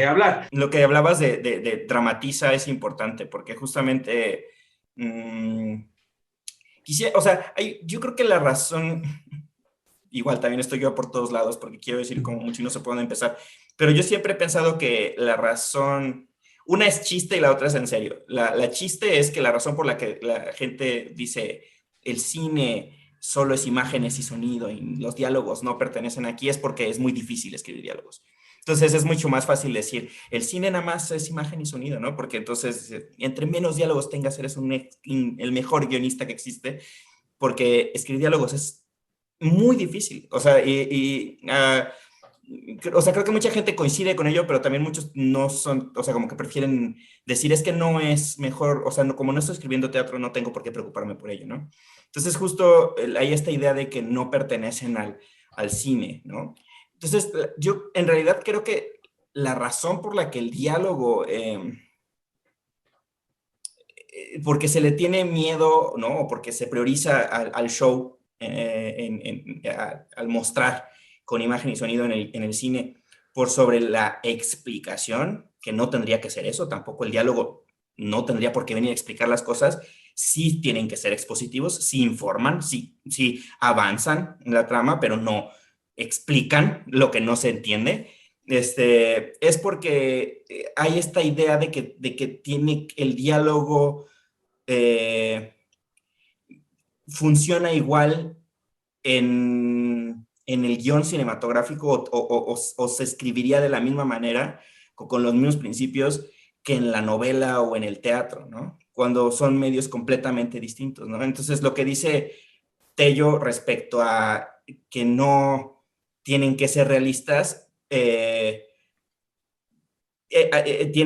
hablar. Lo que hablabas de dramatiza es importante, porque justamente, o sea, yo creo que la razón, igual también estoy yo por todos lados, porque quiero decir como mucho y no sé por dónde empezar, pero yo siempre he pensado que la razón, una es chiste y la otra es en serio. La chiste es que la razón por la que la gente dice el cine solo es imágenes y sonido y los diálogos no pertenecen aquí es porque es muy difícil escribir diálogos. Entonces es mucho más fácil decir, el cine nada más es imagen y sonido, ¿no? Porque entonces, entre menos diálogos tengas, eres el mejor guionista que existe, porque escribir diálogos es muy difícil. O sea, o sea, creo que mucha gente coincide con ello, pero también muchos no son, o sea, como que prefieren decir, es que no es mejor, o sea, no, como no estoy escribiendo teatro, no tengo por qué preocuparme por ello, ¿no? Entonces, justo hay esta idea de que no pertenecen al cine, ¿no? Entonces, yo en realidad creo que la razón por la que el diálogo, porque se le tiene miedo, ¿no? O porque se prioriza al show, al mostrar con imagen y sonido en el cine, por sobre la explicación, que no tendría que ser eso, tampoco el diálogo no tendría por qué venir a explicar las cosas, sí tienen que ser expositivos, sí informan, sí avanzan en la trama, pero no explican lo que no se entiende. Es porque hay esta idea de que tiene el diálogo funciona igual en el guión cinematográfico o se escribiría de la misma manera, con los mismos principios que en la novela o en el teatro, ¿no? Cuando son medios completamente distintos, ¿no? Entonces, lo que dice Tello respecto a que no tienen que ser realistas, tiene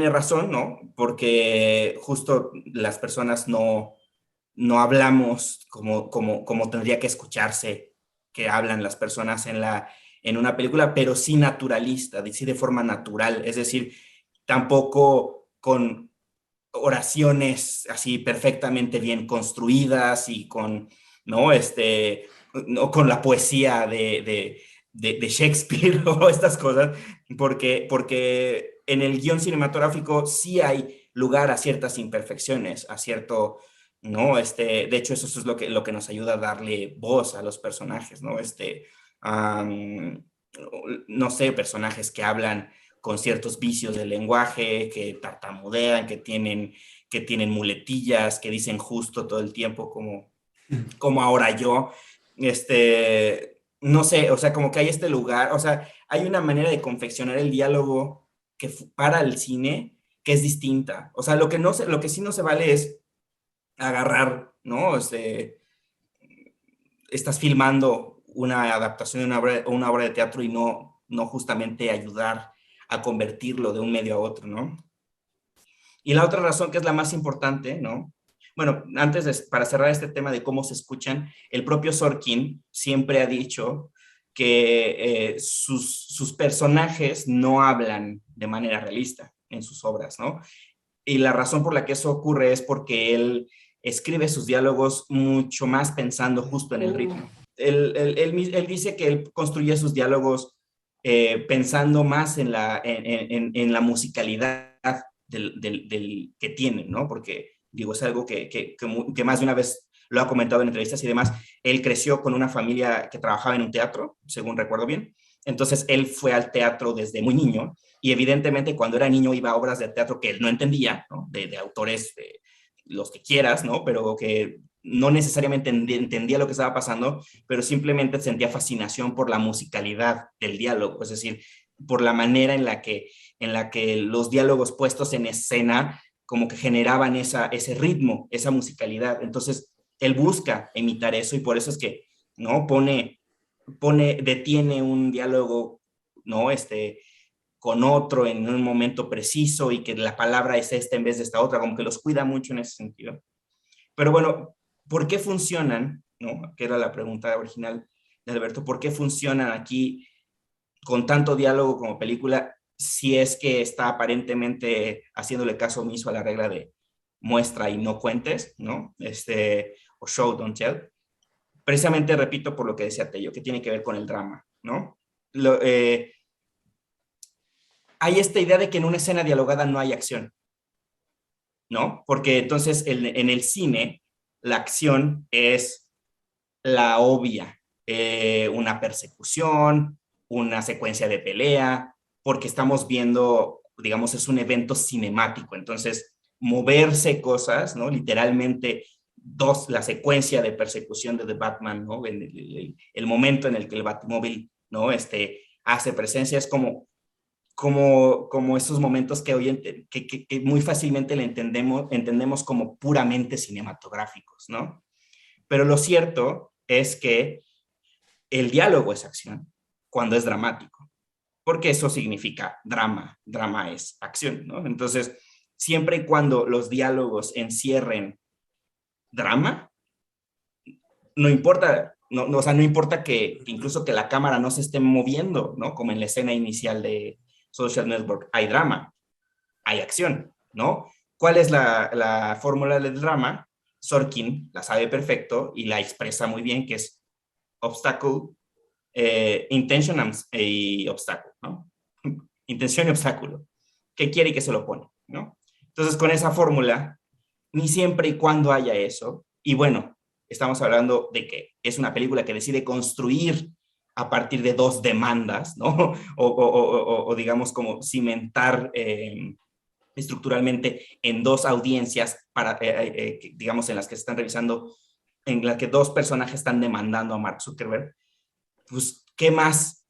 razón, ¿no? Porque justo las personas no hablamos como tendría que escucharse que hablan las personas en una película, pero sí naturalista, sí de forma natural, es decir, tampoco con oraciones así perfectamente bien construidas y con, ¿no? No con la poesía de Shakespeare o estas cosas, porque en el guión cinematográfico sí hay lugar a ciertas imperfecciones, a cierto, ¿no? De hecho, eso es lo que nos ayuda a darle voz a los personajes, ¿no? No sé, personajes que hablan con ciertos vicios del lenguaje, que tartamudean, que tienen muletillas, que dicen justo todo el tiempo, como ahora yo. No sé, o sea, como que hay este lugar, o sea, hay una manera de confeccionar el diálogo que para el cine que es distinta. O sea, lo que sí no se vale es agarrar, ¿no? Estás filmando una adaptación de una obra de teatro y no justamente ayudar a convertirlo de un medio a otro, ¿no? Y la otra razón, que es la más importante, ¿no? Bueno, para cerrar este tema de cómo se escuchan, el propio Sorkin siempre ha dicho que sus personajes no hablan de manera realista en sus obras, ¿no? Y la razón por la que eso ocurre es porque él escribe sus diálogos mucho más pensando justo en el ritmo. Él dice que él construye sus diálogos pensando más en la musicalidad del que tienen, ¿no? Porque, digo, es algo que más de una vez lo ha comentado en entrevistas y demás. Él creció con una familia que trabajaba en un teatro, según recuerdo bien. Entonces, él fue al teatro desde muy niño y evidentemente cuando era niño iba a obras de teatro que él no entendía, ¿no? De autores, los que quieras, ¿no? Pero que no necesariamente entendía lo que estaba pasando, pero simplemente sentía fascinación por la musicalidad del diálogo, es decir, por la manera en la que los diálogos puestos en escena como que generaban ese ritmo, esa musicalidad. Entonces, él busca imitar eso y por eso es que, ¿no? Detiene un diálogo, ¿no? Con otro en un momento preciso y que la palabra es esta en vez de esta otra, como que los cuida mucho en ese sentido. Pero bueno, ¿por qué funcionan? ¿No? Que era la pregunta original de Alberto, ¿por qué funcionan aquí con tanto diálogo como película si es que está aparentemente haciéndole caso omiso a la regla muestra y no cuentes, ¿no? O show, don't tell. Precisamente, repito, por lo que decía Tello, que tiene que ver con el drama, ¿no? Hay esta idea de que en una escena dialogada no hay acción, ¿no? Porque entonces en el cine la acción es la obvia, una persecución, una secuencia de pelea, porque estamos viendo, digamos, es un evento cinemático, entonces moverse cosas, ¿no? Literalmente la secuencia de persecución de The Batman, ¿no? El momento en el que el Batmóvil, ¿no? Hace presencia, es como esos momentos que hoy que muy fácilmente le entendemos como puramente cinematográficos, ¿no? Pero lo cierto es que el diálogo es acción cuando es dramático, porque eso significa drama, drama es acción, ¿no? Entonces, siempre y cuando los diálogos encierren drama, no importa, o sea, no importa que incluso que la cámara no se esté moviendo, ¿no? Como en la escena inicial de Social Network, hay drama, hay acción, ¿no? ¿Cuál es la fórmula del drama? Sorkin la sabe perfecto y la expresa muy bien, que es obstacle, intention y obstáculo, ¿no? Intención y obstáculo. ¿Qué quiere y qué se lo pone, ¿no? Entonces, con esa fórmula, ni siempre y cuando haya eso, y bueno, estamos hablando de que es una película que decide construir a partir de dos demandas, ¿no? O digamos como cimentar estructuralmente en dos audiencias, digamos, en las que se están revisando, en las que dos personajes están demandando a Mark Zuckerberg, pues, ¿qué más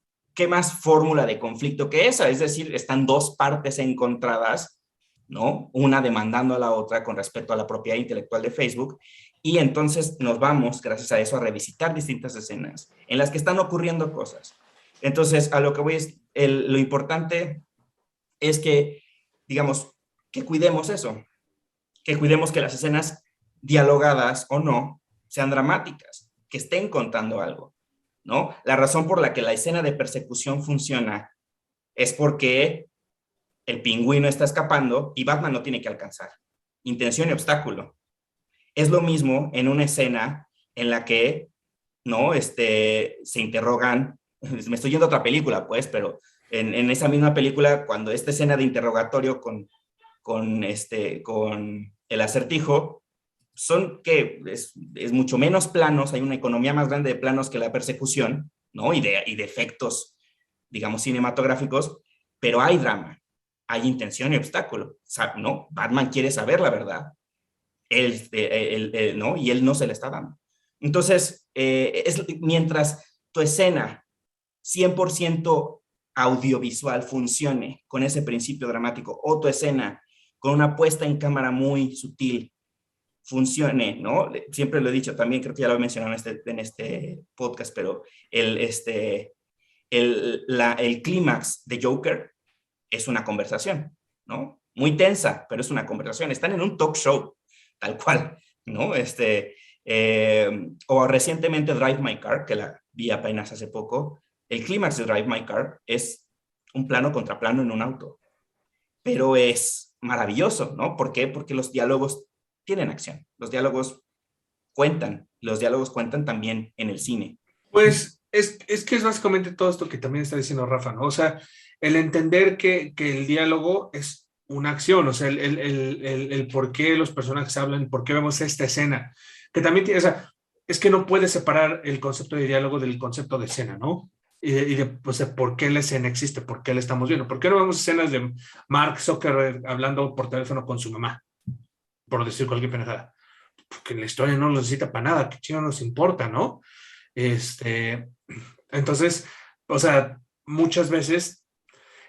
fórmula de conflicto que esa? Es decir, están dos partes encontradas, ¿no? Una demandando a la otra con respecto a la propiedad intelectual de Facebook, y entonces nos vamos, gracias a eso, a revisitar distintas escenas en las que están ocurriendo cosas. Entonces, a lo que voy es, lo importante es que, digamos, que cuidemos eso, que cuidemos que las escenas dialogadas o no sean dramáticas, que estén contando algo, ¿no? La razón por la que la escena de persecución funciona es porque el pingüino está escapando y Batman no tiene que alcanzar. Intención y obstáculo. Es lo mismo en una escena en la que, ¿no? Se interrogan, me estoy yendo a otra película, pues, pero en esa misma película, cuando esta escena de interrogatorio con el Acertijo, son que es mucho menos planos, hay una economía más grande de planos que la persecución, ¿no? Y de efectos, digamos, cinematográficos, pero hay drama, hay intención y obstáculo, ¿no? Batman quiere saber la verdad, ¿no? Y él no se le está dando. Entonces, mientras tu escena 100% audiovisual funcione con ese principio dramático, o tu escena con una puesta en cámara muy sutil funcione, ¿no? Siempre lo he dicho también, creo que ya lo he mencionado en este podcast, pero el clímax de Joker es una conversación, ¿no? Muy tensa, pero es una conversación. Están en un talk show, tal cual, ¿no? O recientemente Drive My Car, que la vi apenas hace poco, el clímax de Drive My Car es un plano contra plano en un auto, pero es maravilloso, ¿no? ¿Por qué? Porque los diálogos tienen acción, los diálogos cuentan también en el cine. Pues es que es básicamente todo esto que también está diciendo Rafa, ¿no? O sea, el entender que el diálogo es una acción, o sea, el por qué los personajes hablan, por qué vemos esta escena, que también tiene, o sea, es que no puedes separar el concepto de diálogo del concepto de escena, ¿no? Y de, pues, por qué la escena existe, por qué la estamos viendo, por qué no vemos escenas de Mark Zuckerberg hablando por teléfono con su mamá, por decir cualquier pendejada, porque la historia no lo necesita para nada, que chido nos importa, ¿no? Entonces, o sea, muchas veces,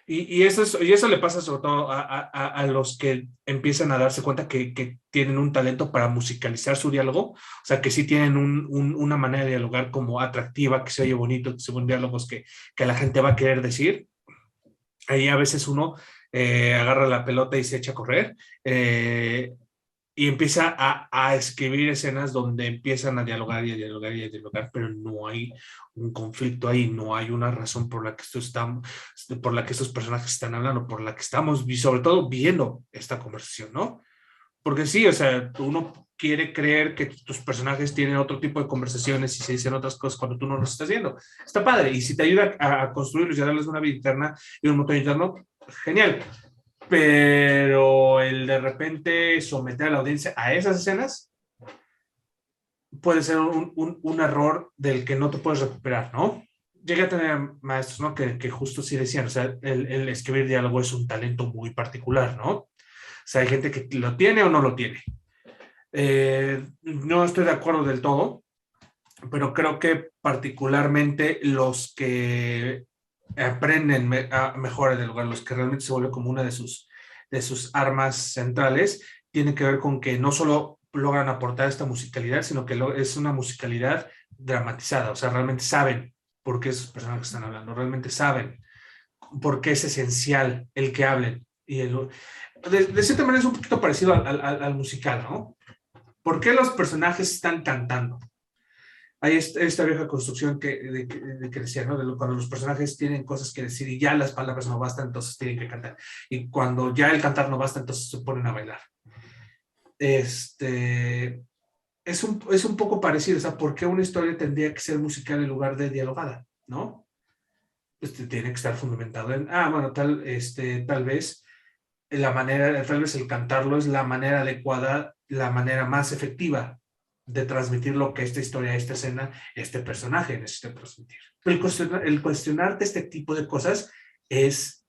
y eso le pasa sobre todo a los que empiezan a darse cuenta que tienen un talento para musicalizar su diálogo, o sea, que sí tienen una manera de dialogar como atractiva, que se oye bonito, que son diálogos que la gente va a querer decir. Ahí a veces uno agarra la pelota y se echa a correr, y empieza a escribir escenas donde empiezan a dialogar y a dialogar y a dialogar, pero no hay un conflicto ahí, no hay una razón por la que estos personajes están hablando, por la que estamos, y sobre todo, viendo esta conversación, ¿no? Porque sí, o sea, uno quiere creer que tus personajes tienen otro tipo de conversaciones y se dicen otras cosas cuando tú no los estás viendo. Está padre. Y si te ayuda a construirlos y a darles una vida interna y un motor interno, genial. Pero el de repente someter a la audiencia a esas escenas puede ser un error del que no te puedes recuperar, ¿no? Llegué a tener maestros, ¿no? Que justo sí decían, o sea, el escribir diálogo es un talento muy particular, ¿no? O sea, hay gente que lo tiene o no lo tiene. No estoy de acuerdo del todo, pero creo que particularmente los que aprenden a mejorar el lugar, los que realmente se vuelve como una de sus armas centrales, tiene que ver con que no solo logran aportar esta musicalidad, sino que es una musicalidad dramatizada, o sea, realmente saben por qué esos personajes están hablando, realmente saben por qué es esencial el que hablen. Y de cierta manera es un poquito parecido al musical, ¿no? ¿Por qué los personajes están cantando? Hay esta vieja construcción que decía, ¿no? Cuando los personajes tienen cosas que decir y ya las palabras no bastan, entonces tienen que cantar. Y cuando ya el cantar no basta, entonces se ponen a bailar. Es un poco parecido, o sea, ¿por qué una historia tendría que ser musical en lugar de dialogada? ¿No? Tiene que estar fundamentado en, bueno, tal vez tal vez el cantarlo es la manera adecuada, la manera más efectiva de transmitir lo que esta historia, esta escena, este personaje necesita transmitir. El cuestionarte este tipo de cosas es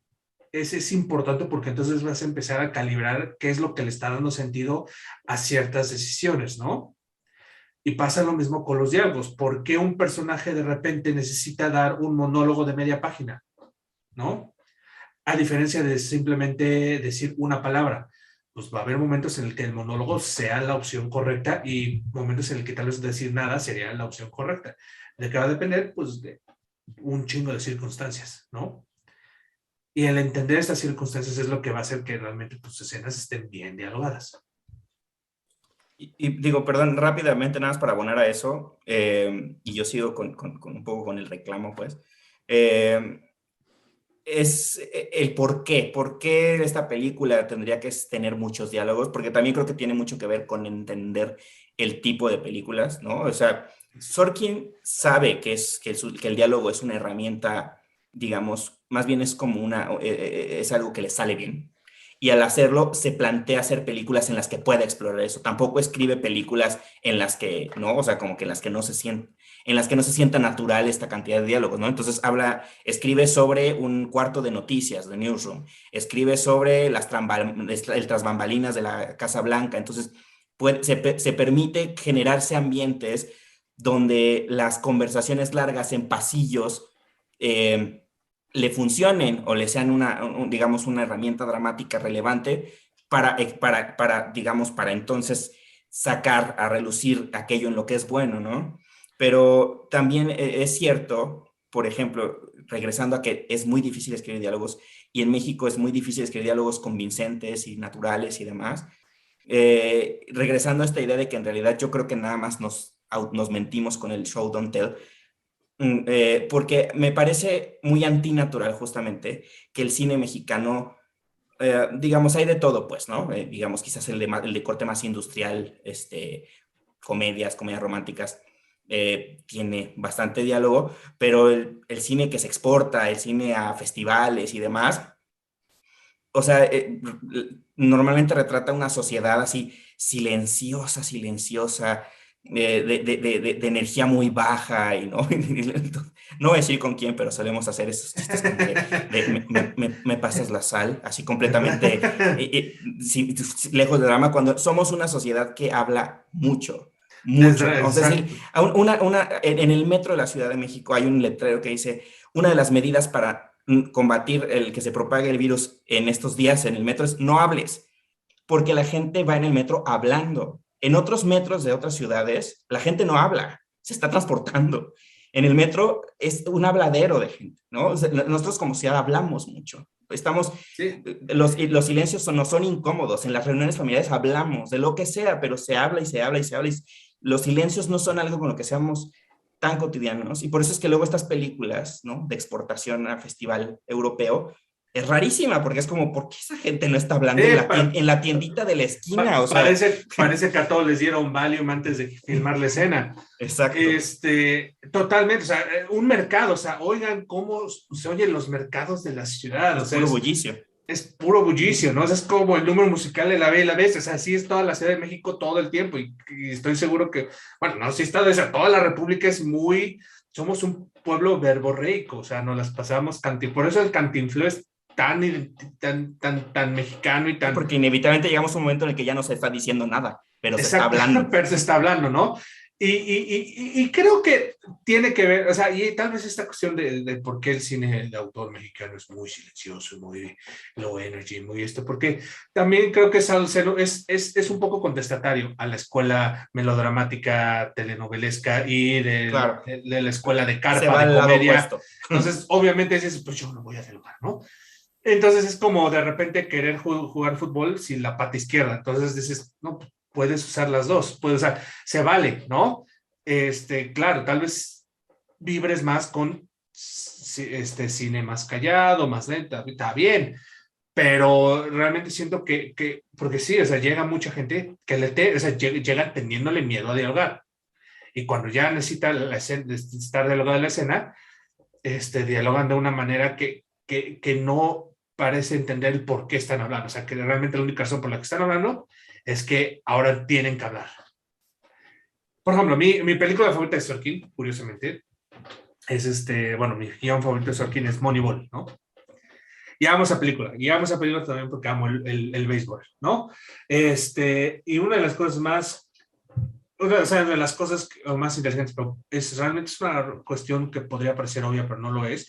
importante porque entonces vas a empezar a calibrar qué es lo que le está dando sentido a ciertas decisiones, ¿no? Y pasa lo mismo con los diálogos. ¿Por qué un personaje de repente necesita dar un monólogo de media página? ¿No? A diferencia de simplemente decir una palabra. Pues va a haber momentos en el que el monólogo sea la opción correcta y momentos en el que tal vez decir nada sería la opción correcta. ¿De qué va a depender? Pues de un chingo de circunstancias, ¿no? Y el entender estas circunstancias es lo que va a hacer que realmente tus escenas estén bien dialogadas. Y digo, perdón, rápidamente, nada más para abonar a eso, y yo sigo con un poco con el reclamo, pues, es el por qué esta película tendría que tener muchos diálogos, porque también creo que tiene mucho que ver con entender el tipo de películas, ¿no? O sea, Sorkin sabe que el diálogo es una herramienta, digamos, más bien es como es algo que le sale bien. Y al hacerlo, se plantea hacer películas en las que pueda explorar eso. Tampoco escribe películas en las que, ¿no? O sea, como que en las que no se sienta natural esta cantidad de diálogos, ¿no? Entonces escribe sobre un cuarto de noticias, de Newsroom, escribe sobre el tras bambalinas de la Casa Blanca, entonces se permite generarse ambientes donde las conversaciones largas en pasillos le funcionen o le sean digamos, una herramienta dramática relevante digamos, para entonces sacar a relucir aquello en lo que es bueno, ¿no? Pero también es cierto, por ejemplo, regresando a que es muy difícil escribir diálogos, y en México es muy difícil escribir diálogos convincentes y naturales y demás, regresando a esta idea de que en realidad yo creo que nada más nos mentimos con el show don't tell, porque me parece muy antinatural justamente que el cine mexicano, digamos, hay de todo, pues, ¿no? Digamos, quizás el de corte más industrial, comedias románticas, tiene bastante diálogo, pero el cine que se exporta, el cine a festivales y demás, o sea, normalmente retrata una sociedad así silenciosa, de energía muy baja, y no, no voy a decir con quién, pero solemos hacer esos chistes como me pasas la sal, así completamente lejos de drama, cuando somos una sociedad que habla mucho. O sea, en el metro de la Ciudad de México hay un letrero que dice: una de las medidas para combatir el que se propague el virus en estos días en el metro es no hables, porque la gente va en el metro hablando. En otros metros de otras ciudades, la gente no habla, se está transportando. En el metro es un habladero de gente, ¿no? O sea, nosotros como ciudad hablamos mucho. Sí. Los silencios no son incómodos. En las reuniones familiares hablamos de lo que sea, pero se habla y se habla y se habla. Y los silencios no son algo con lo que seamos tan cotidianos. Y por eso es que luego estas películas, ¿no?, de exportación a festival europeo es rarísima, porque es como, ¿por qué esa gente no está hablando en la tiendita de la esquina? O sea, parece que a todos les dieron Valium antes de filmar la escena. Exacto. Totalmente, o sea, un mercado, o sea, oigan cómo se oyen los mercados de la ciudad. Es puro bullicio. Es puro bullicio, ¿no? O sea, es como el número musical de La Bella y la Bestia, o sea, así es toda la Ciudad de México todo el tiempo, y estoy seguro que, bueno, no, sí está, o sea, toda la República es somos un pueblo verborreico, o sea, nos las pasamos por eso el Cantinfló es tan mexicano y tan... Porque inevitablemente llegamos a un momento en el que ya no se está diciendo nada, pero se está hablando. Pero se está hablando, ¿no? Y creo que tiene que ver, o sea, y tal vez esta cuestión de por qué el cine de autor mexicano es muy silencioso, muy low energy, muy porque también creo que es un poco contestatario a la escuela melodramática telenovelesca y claro, de la escuela de carpa, se va de comedia. Entonces, obviamente dices, pues yo no voy a dialogar, ¿no? Entonces es como de repente querer jugar fútbol sin la pata izquierda. Entonces dices, no, puedes usar las dos, se vale, ¿no? Claro, tal vez vibres más con cine más callado, más lenta, está bien, pero realmente siento porque sí, o sea, llega mucha gente que llega teniéndole miedo a dialogar. Y cuando ya necesita estar dialogada en la escena, dialogan de una manera que no parece entender el por qué están hablando. O sea, que realmente la única razón por la que están hablando es que ahora tienen que hablar. Por ejemplo, mi película favorita de Sorkin, curiosamente, es bueno, mi guión favorito de Sorkin es Moneyball, ¿no? Y amo esa película también porque amo el béisbol, ¿no? Y una de las cosas más, o sea, de las cosas más interesantes, pero realmente es una cuestión que podría parecer obvia, pero no lo es,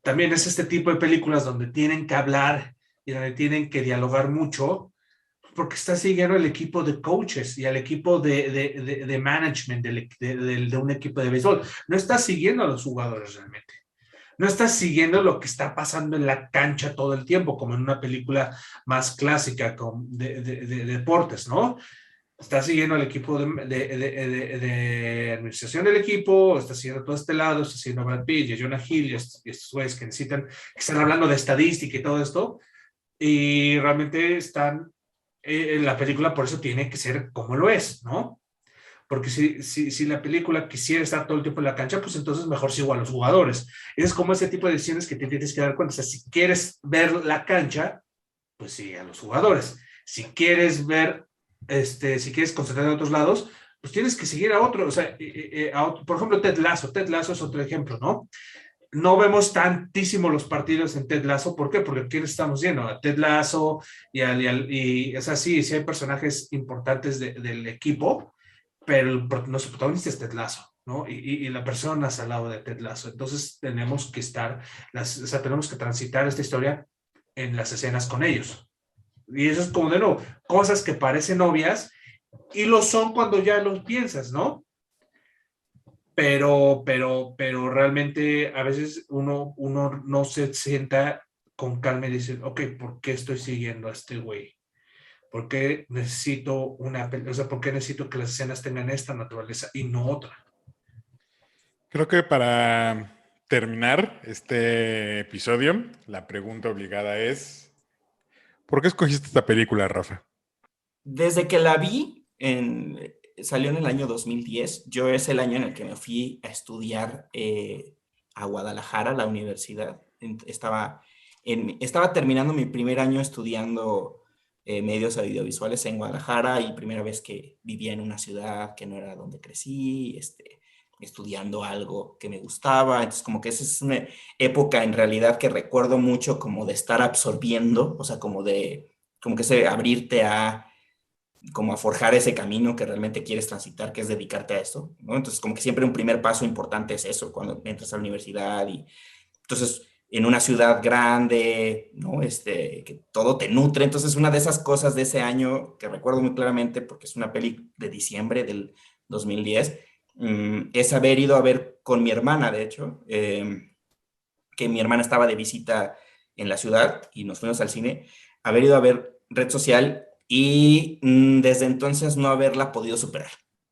también es este tipo de películas donde tienen que hablar y donde tienen que dialogar mucho, porque está siguiendo el equipo de coaches y al equipo de management de un equipo de béisbol. No está siguiendo a los jugadores realmente. No está siguiendo lo que está pasando en la cancha todo el tiempo, como en una película más clásica de deportes, ¿no? Está siguiendo al equipo de administración del equipo, está siguiendo todo este lado, está siguiendo a Brad Pitt y a Jonah Hill y estos güeyes que necesitan, que están hablando de estadística y todo esto, y realmente están en la película, por eso tiene que ser como lo es, ¿no? Porque si la película quisiera estar todo el tiempo en la cancha, pues entonces mejor sigo a los jugadores. Es como ese tipo de decisiones que te tienes que dar cuenta. O sea, si quieres ver la cancha, pues sigue a los jugadores. Si quieres ver si quieres concentrarte en otros lados, pues tienes que seguir a otro, o sea, por ejemplo, Ted Lasso es otro ejemplo, ¿no? No vemos tantísimo los partidos en Ted Lasso, ¿por qué? Porque aquí estamos viendo a Ted Lasso y o sea, sí hay personajes importantes del equipo, pero nuestro protagonista es Ted Lasso, ¿no? Y la persona está al lado de Ted Lasso, entonces tenemos que tenemos que transitar esta historia en las escenas con ellos. Y eso es como de nuevo, cosas que parecen obvias y lo son cuando ya los piensas, ¿no? Pero realmente a veces uno no se sienta con calma y dice, ok, ¿por qué estoy siguiendo a este güey? ¿Por qué necesito ¿por qué necesito que las escenas tengan esta naturaleza y no otra? Creo que para terminar este episodio, la pregunta obligada es, ¿por qué escogiste esta película, Rafa? Desde que la vi, salió en el año 2010. Yo es el año en el que me fui a estudiar a Guadalajara, a la universidad. Estaba terminando mi primer año estudiando medios audiovisuales en Guadalajara y primera vez que vivía en una ciudad que no era donde crecí, estudiando algo que me gustaba. Entonces, como que esa es una época en realidad que recuerdo mucho como de estar absorbiendo, o sea, como que ese abrirte como a forjar ese camino que realmente quieres transitar, que es dedicarte a eso, ¿no? Entonces, como que siempre un primer paso importante es eso, cuando entras a la universidad y entonces en una ciudad grande, ¿no? Que todo te nutre. Entonces, una de esas cosas de ese año que recuerdo muy claramente, porque es una peli de diciembre del 2010, es haber ido a ver con mi hermana, de hecho, que mi hermana estaba de visita en la ciudad y nos fuimos al cine, haber ido a ver Red Social y desde entonces no haberla podido superar,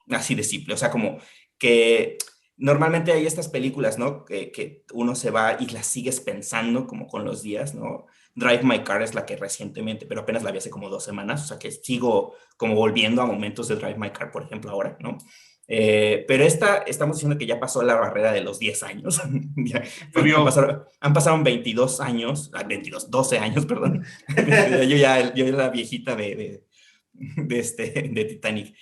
así de simple, o sea, como que normalmente hay estas películas, ¿no? Que uno se va y las sigues pensando como con los días, ¿no? Drive My Car es la que recientemente, pero apenas la vi hace como 2 semanas, o sea que sigo como volviendo a momentos de Drive My Car, por ejemplo, ahora, ¿no? Pero estamos diciendo que ya pasó la barrera de los 10 años. Ya, han pasado 22 años, 12 años, perdón. yo ya era la viejita de Titanic.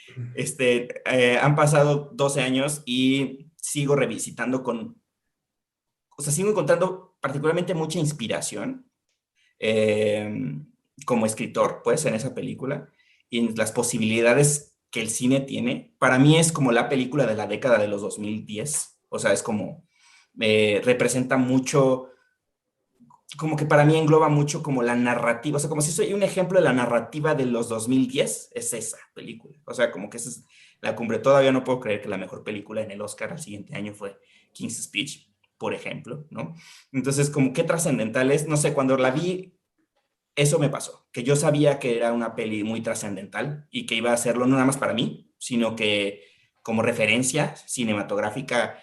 Han pasado 12 años y sigo revisitando o sea, sigo encontrando particularmente mucha inspiración como escritor, pues, en esa película y en las posibilidades que el cine tiene. Para mí es como la película de la década de los 2010, o sea, es como, representa mucho, como que para mí engloba mucho como la narrativa, o sea, como si soy un ejemplo de la narrativa de los 2010, es esa película, o sea, como que esa es la cumbre. Todavía no puedo creer que la mejor película en el Oscar al siguiente año fue King's Speech, por ejemplo, ¿no? Entonces, como qué trascendental es, no sé, cuando la vi, eso me pasó, que yo sabía que era una peli muy trascendental y que iba a hacerlo no nada más para mí, sino que como referencia cinematográfica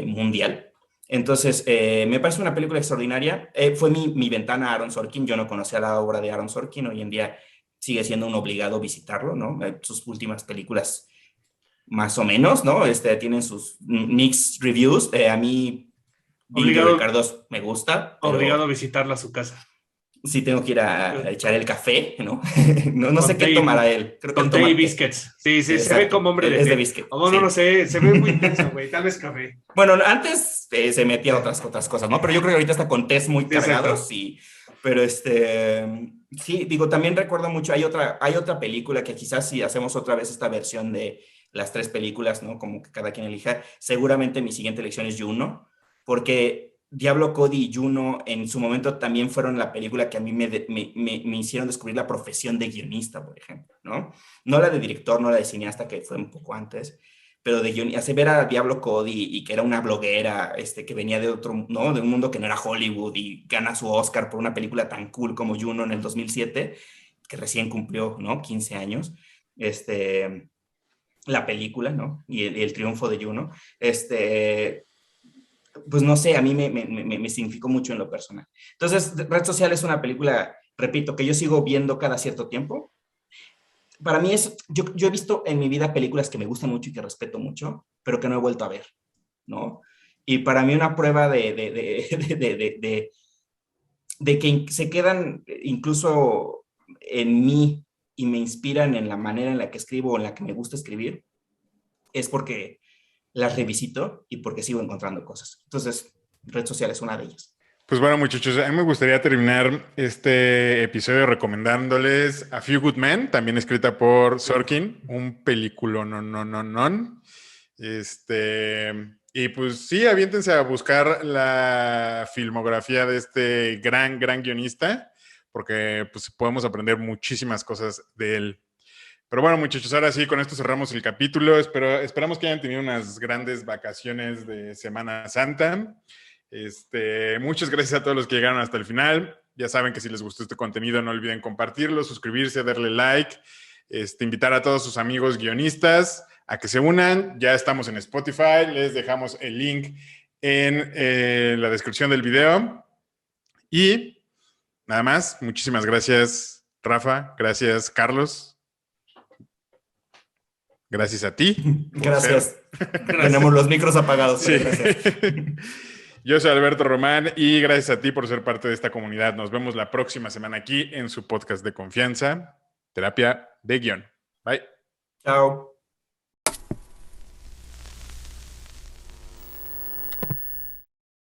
mundial. Entonces, me parece una película extraordinaria. Fue mi ventana a Aaron Sorkin. Yo no conocía la obra de Aaron Sorkin. Hoy en día sigue siendo un obligado visitarlo, ¿no? Sus últimas películas, más o menos, ¿no? Tienen sus mixed reviews. A mí, Dingy Ricardo me gusta. Obligado a visitarla a su casa. Sí, tengo que ir a echar el café, ¿no? no sé qué tomará él. Creo que con té y biscuits. Sí, se ve como hombre de biscuit. No lo sé, se ve muy tenso, güey. Tal vez café. Bueno, antes se metía otras cosas, ¿no? Pero yo creo que ahorita está con tés muy cargados. Sí, pero sí, digo, también recuerdo mucho, hay otra película que quizás si hacemos otra vez esta versión de las 3 películas, ¿no? Como que cada quien elija, seguramente mi siguiente elección es Juno, porque Diablo Cody y Juno en su momento también fueron la película que a mí me hicieron descubrir la profesión de guionista, por ejemplo, ¿no? No la de director, no la de cineasta, que fue un poco antes, pero de guionista, hace ver a Diablo Cody y que era una bloguera que venía de otro, ¿no? De un mundo que no era Hollywood y gana su Oscar por una película tan cool como Juno en el 2007, que recién cumplió, ¿no? 15 años, la película, ¿no? Y el triunfo de Juno, pues no sé, a mí me significó mucho en lo personal. Entonces, Red Social es una película, repito, que yo sigo viendo cada cierto tiempo. Para mí yo he visto en mi vida películas que me gustan mucho y que respeto mucho, pero que no he vuelto a ver, ¿no? Y para mí una prueba de que se quedan incluso en mí y me inspiran en la manera en la que escribo o en la que me gusta escribir, es porque las revisito y porque sigo encontrando cosas. Entonces, Red Social es una de ellas. Pues bueno, muchachos, a mí me gustaría terminar este episodio recomendándoles A Few Good Men, también escrita por Sorkin, un película no. Y pues sí, aviéntense a buscar la filmografía de este gran guionista, porque pues podemos aprender muchísimas cosas de él. Pero bueno, muchachos, ahora sí, con esto cerramos el capítulo. Esperamos que hayan tenido unas grandes vacaciones de Semana Santa. Muchas gracias a todos los que llegaron hasta el final. Ya saben que si les gustó este contenido, no olviden compartirlo, suscribirse, darle like, invitar a todos sus amigos guionistas a que se unan. Ya estamos en Spotify. Les dejamos el link en la descripción del video. Y nada más, muchísimas gracias, Rafa. Gracias, Carlos. Gracias a ti. Gracias. Tenemos los micros apagados. Sí. Yo soy Alberto Román y gracias a ti por ser parte de esta comunidad. Nos vemos la próxima semana aquí en su podcast de confianza, Terapia de Guión. Bye. Chao.